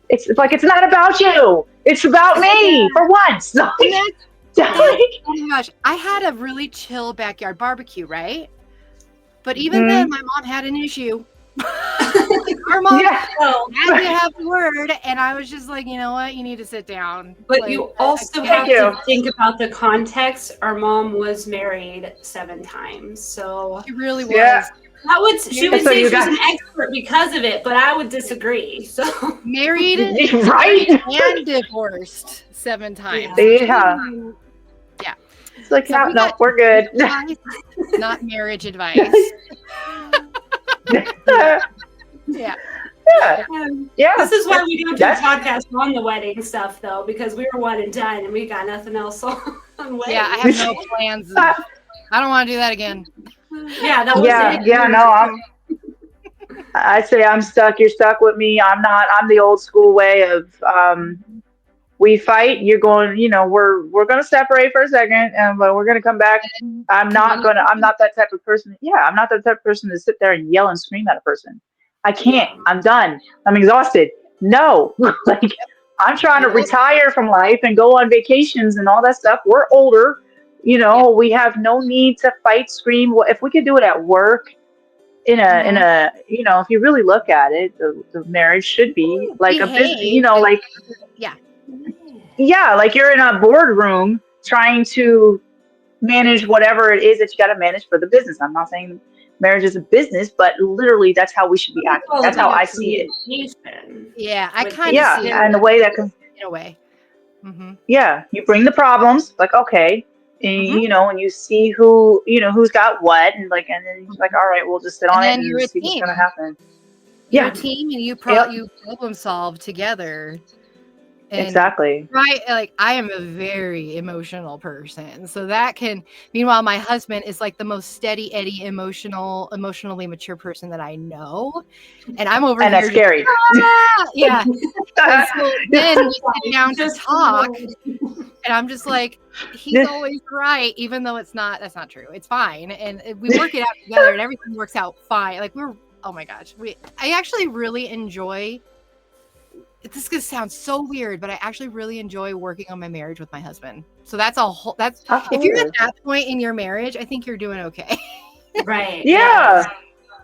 It's like, it's not about you. It's about me for once. Oh my gosh. I had a really chill backyard barbecue, right? But even then, my mom had an issue. Our mom had to have the word, and I was just like, you know what, you need to sit down. But like, you also have to think about the context. Our mom was married 7 times, so she really was. She would say she was an expert because of it, but I would disagree. So married, right, and divorced 7 times. Yeah. It's like, so we're good. Not marriage advice. Yeah. This is why we don't do a podcast on the wedding stuff, though, because we were one and done, and we got nothing else on weddings. Yeah, I have no plans. I don't want to do that again. Yeah, that was it. Yeah, no, I say I'm stuck. You're stuck with me. I'm not. I'm the old school way of we fight. You're going, we're going to separate for a second, and but we're going to come back. I'm not that type of person. Yeah, I'm not that type of person to sit there and yell and scream at a person. I can't. Yeah. I'm done. I'm exhausted. No, like I'm trying to retire from life and go on vacations and all that stuff. We're older. We have no need to fight, scream. If we could do it at work, if you really look at it, the marriage should be like a business. Like yeah. Yeah, like you're in a boardroom trying to manage whatever it is that you got to manage for the business. I'm not saying marriage is a business, but literally that's how we should be acting. That's how I see it. Yeah, I kind of see it. And the way that can, in a way. Mm-hmm. Yeah, you bring the problems, like, okay, and, and you see who's got what, and then you're like, all right, we'll just sit on it and see what's going to happen. You're a team, and you problem solve together. And exactly. Right. Like I am a very emotional person. So meanwhile, my husband is like the most steady Eddie emotionally mature person that I know. And I'm over here. And that's scary. Yeah. And so then we sit down to talk. And I'm just like, he's always right, even though that's not true. It's fine. And we work it out together and everything works out fine. Like oh my gosh. I actually really enjoy, this is going to sound so weird, but I actually really enjoy working on my marriage with my husband. So if you're at that point in your marriage, I think you're doing okay. Right. Yeah.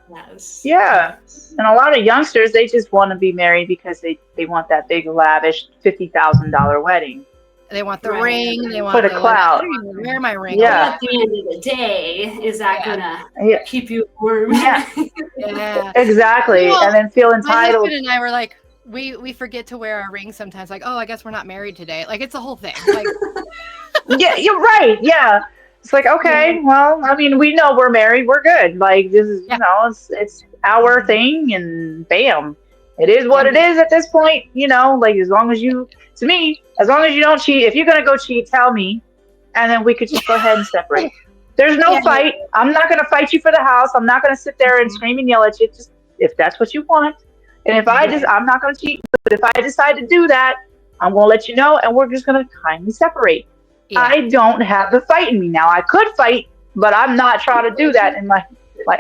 Yes. Yeah. And a lot of youngsters, they just want to be married because they want that big, lavish $50,000 wedding. They want the ring. They want for the clout. Wear my ring. Yeah. At the end of the day, is that gonna keep you warm? Yeah. Yeah. Exactly. Well, and then feel entitled. My husband and I were like, we forget to wear our rings sometimes. Like, oh, I guess we're not married today. Like, it's a whole thing. Like, yeah, you're right. Yeah. It's like, okay, well, I mean, we know we're married. Wewe're good. Like, this is, it's our thing, and bam. It is what it is at this point, like as long as you don't cheat, if you're going to go cheat, tell me, and then we could just go ahead and separate. There's no fight. I'm not going to fight you for the house. I'm not going to sit there and scream and yell at you. Just if that's what you want. And if I'm not going to cheat, but if I decide to do that, I'm going to let you know, and we're just going to kindly separate. Yeah. I don't have the fight in me now. I could fight, but I'm not trying to do that in my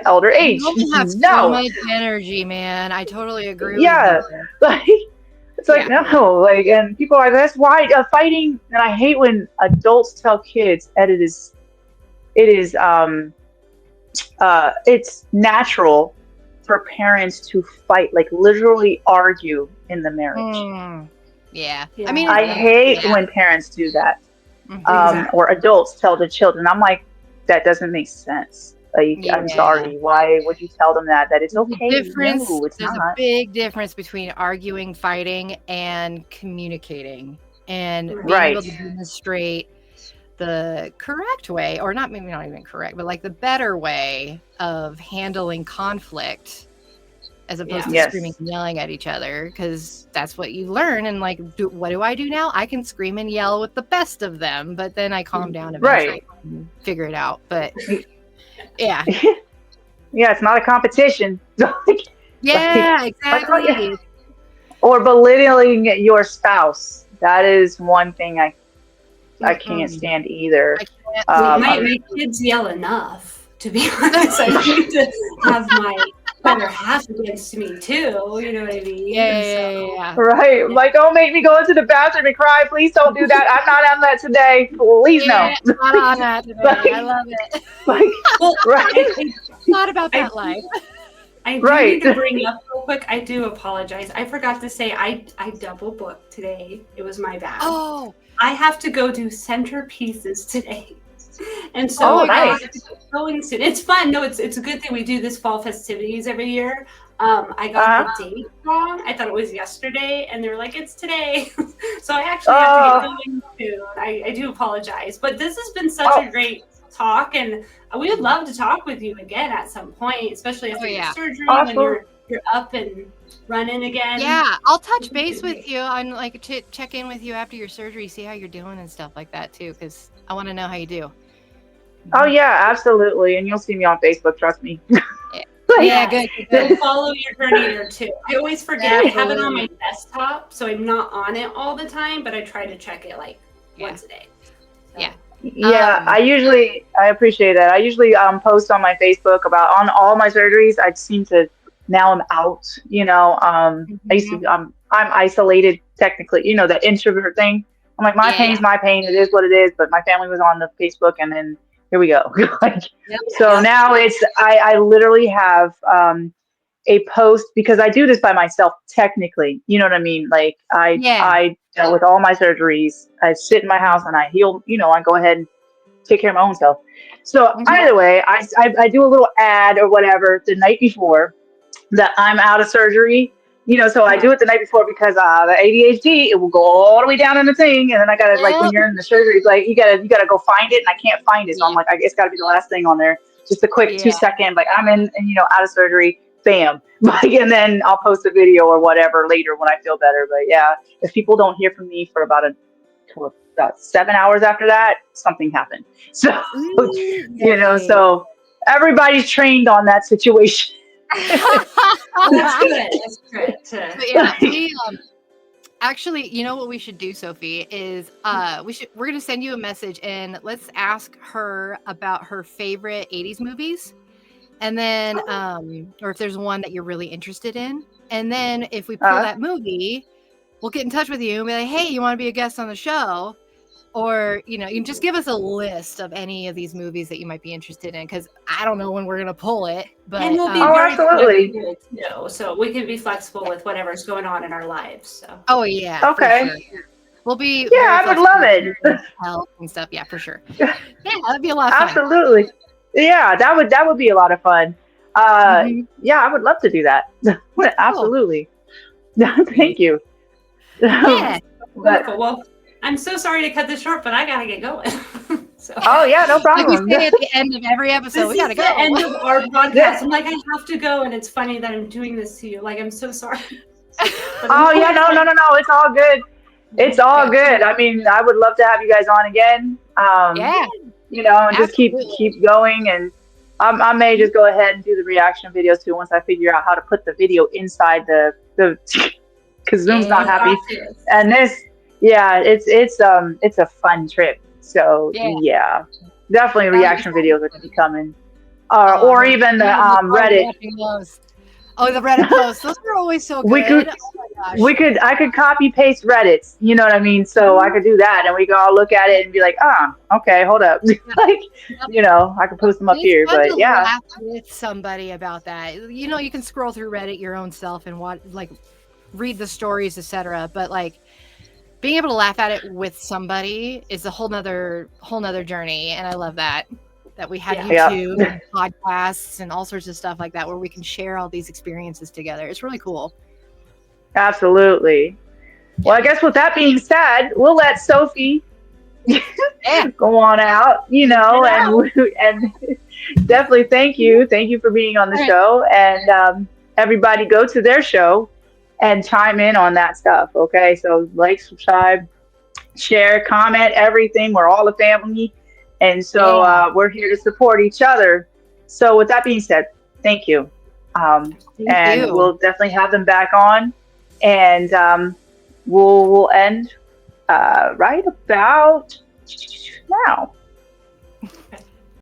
elder age. You don't have so much energy, man. I totally agree with you. Like, it's like, no, like, and people are like, that's why fighting, and I hate when adults tell kids that it's natural for parents to fight, like literally argue in the marriage. Yeah. I mean, I hate when parents do that. Or adults tell the children. I'm like, that doesn't make sense. Like, I'm sorry. Why would you tell them that it's okay? There's a big difference between arguing, fighting, and communicating, and being able to demonstrate the correct way, or maybe not even correct, but like the better way of handling conflict, as opposed to screaming and yelling at each other, because that's what you learn. And like, what do I do now? I can scream and yell with the best of them, but then I calm down eventually and figure it out. But yeah, it's not a competition. Exactly. Or belittling your spouse. That is one thing I can't stand either. My kids yell enough, to be honest. I need to have my better half against me too. You know what I mean? Yeah. Right. Yeah. Like, don't make me go into the bathroom and cry. Please don't do that. I'm not on that today. Please no. Not on that today. I love it. It's not about that life. I do need to bring up real quick. I do apologize. I forgot to say I double booked today. It was my bad. Oh. I have to go do centerpieces today. And so I have to get going soon. It's fun. No, it's a good thing we do this fall festivities every year. I got the date wrong. I thought it was yesterday, and they were like, it's today. So I actually have to get going soon. I do apologize. But this has been such a great talk, and we would love to talk with you again at some point, especially after your surgery when you're up and running again. Yeah, I'll touch base with you on like to check in with you after your surgery, see how you're doing and stuff like that too, because I want to know how you do. Oh yeah, absolutely. And you'll see me on Facebook, trust me. Yeah, good. Then follow your journey there too. I always forget. I have it on my Absolutely. desktop, so I'm not on it all the time, but I try to check it like once a day. So. Yeah. Yeah, I appreciate that. I usually post on my Facebook about on all my surgeries. I seem to now I'm out, I used to Mhm. I'm isolated technically, that introvert thing. I'm like my Yeah. pain's my pain. It is what it is, but my family was on the Facebook and then here we go. Like, Yep. so Yep. now I literally have a post because I do this by myself technically. You know what I mean? Like Yeah. I dealt with all my surgeries. I sit in my house and I heal, I go ahead and take care of my own self. So Mhm. either way, I do a little ad or whatever the night before that I'm out of surgery. So I do it the night before because the ADHD, it will go all the way down in the thing, and then I gotta like when Yep. you're in the surgery, it's like you gotta go find it, and I can't find it, so I'm Yeah. like, it's gotta be the last thing on there, just a quick Yeah. 2 second, like I'm in, and out of surgery, bam, like, and then I'll post a video or whatever later when I feel better. But yeah, if people don't hear from me for about 7 hours after that, something happened. So Yay. so everybody's trained on that situation. Well, that's good. That's good. But yeah, we actually, you know what we should do, Sophie, is we're gonna send you a message and let's ask her about her favorite 80s movies. And then or if there's one that you're really interested in. And then if we pull Uh, that movie, we'll get in touch with you and be like, hey, you want to be a guest on the show? Or, you can just give us a list of any of these movies that you might be interested in, because I don't know when we're going to pull it. But And we'll be Oh, very absolutely. flexible too. So we can be flexible with whatever's going on in our lives. So oh, yeah, Okay. for sure. We'll be Yeah, very I would flexible love with it. health and stuff. Yeah, for sure. Yeah, that'd be a lot of fun. Absolutely. Yeah, that would be a lot of fun. Mhm. Yeah, I would love to do that. Cool. Absolutely. Thank you. Yeah. But wonderful. Well, I'm so sorry to cut this short, but I gotta get going. So oh yeah, no Like we problem. say at the end of every episode, this we gotta is the end go. of our podcast. I'm like, I have to go, and it's funny that I'm doing this to you. Like, I'm so sorry. But Oh yeah, no. It's all good. It's all good. I mean, I would love to have you guys on again. Yeah, And just keep absolutely. going. And I may just go ahead and do the reaction videos too once I figure out how to put the video inside the because Zoom's not Yeah. happy. Gotcha. And it's a fun trip. So Yeah. yeah, definitely reaction videos are gonna be coming. Oh, Or man. even the I look forward to Reddit. watching those. Oh, the Reddit posts. Those are always so We good. could Oh my gosh. I could copy paste Reddits, you know what I mean? So I could do that and we could all look at it and be like, okay, hold up. Like, I could post them up And it's here, fun to but yeah, laugh with somebody about that. You can scroll through Reddit your own self and read the stories, etc. But being able to laugh at it with somebody is a whole nother journey, and I love that we have Yeah. YouTube and podcasts and all sorts of stuff like that where we can share all these experiences together. It's really cool. Absolutely. Well, I guess with that being said, we'll let Sophie Yeah. go on out, and definitely thank you for being on the All right. show, and everybody go to their show and chime in on that stuff. Okay, so like, subscribe, share, comment, everything. We're all a family, and so Yeah. we're here to support each other. So with that being said, thank you, and Thank you. we'll definitely have them back on, and we'll end right about now.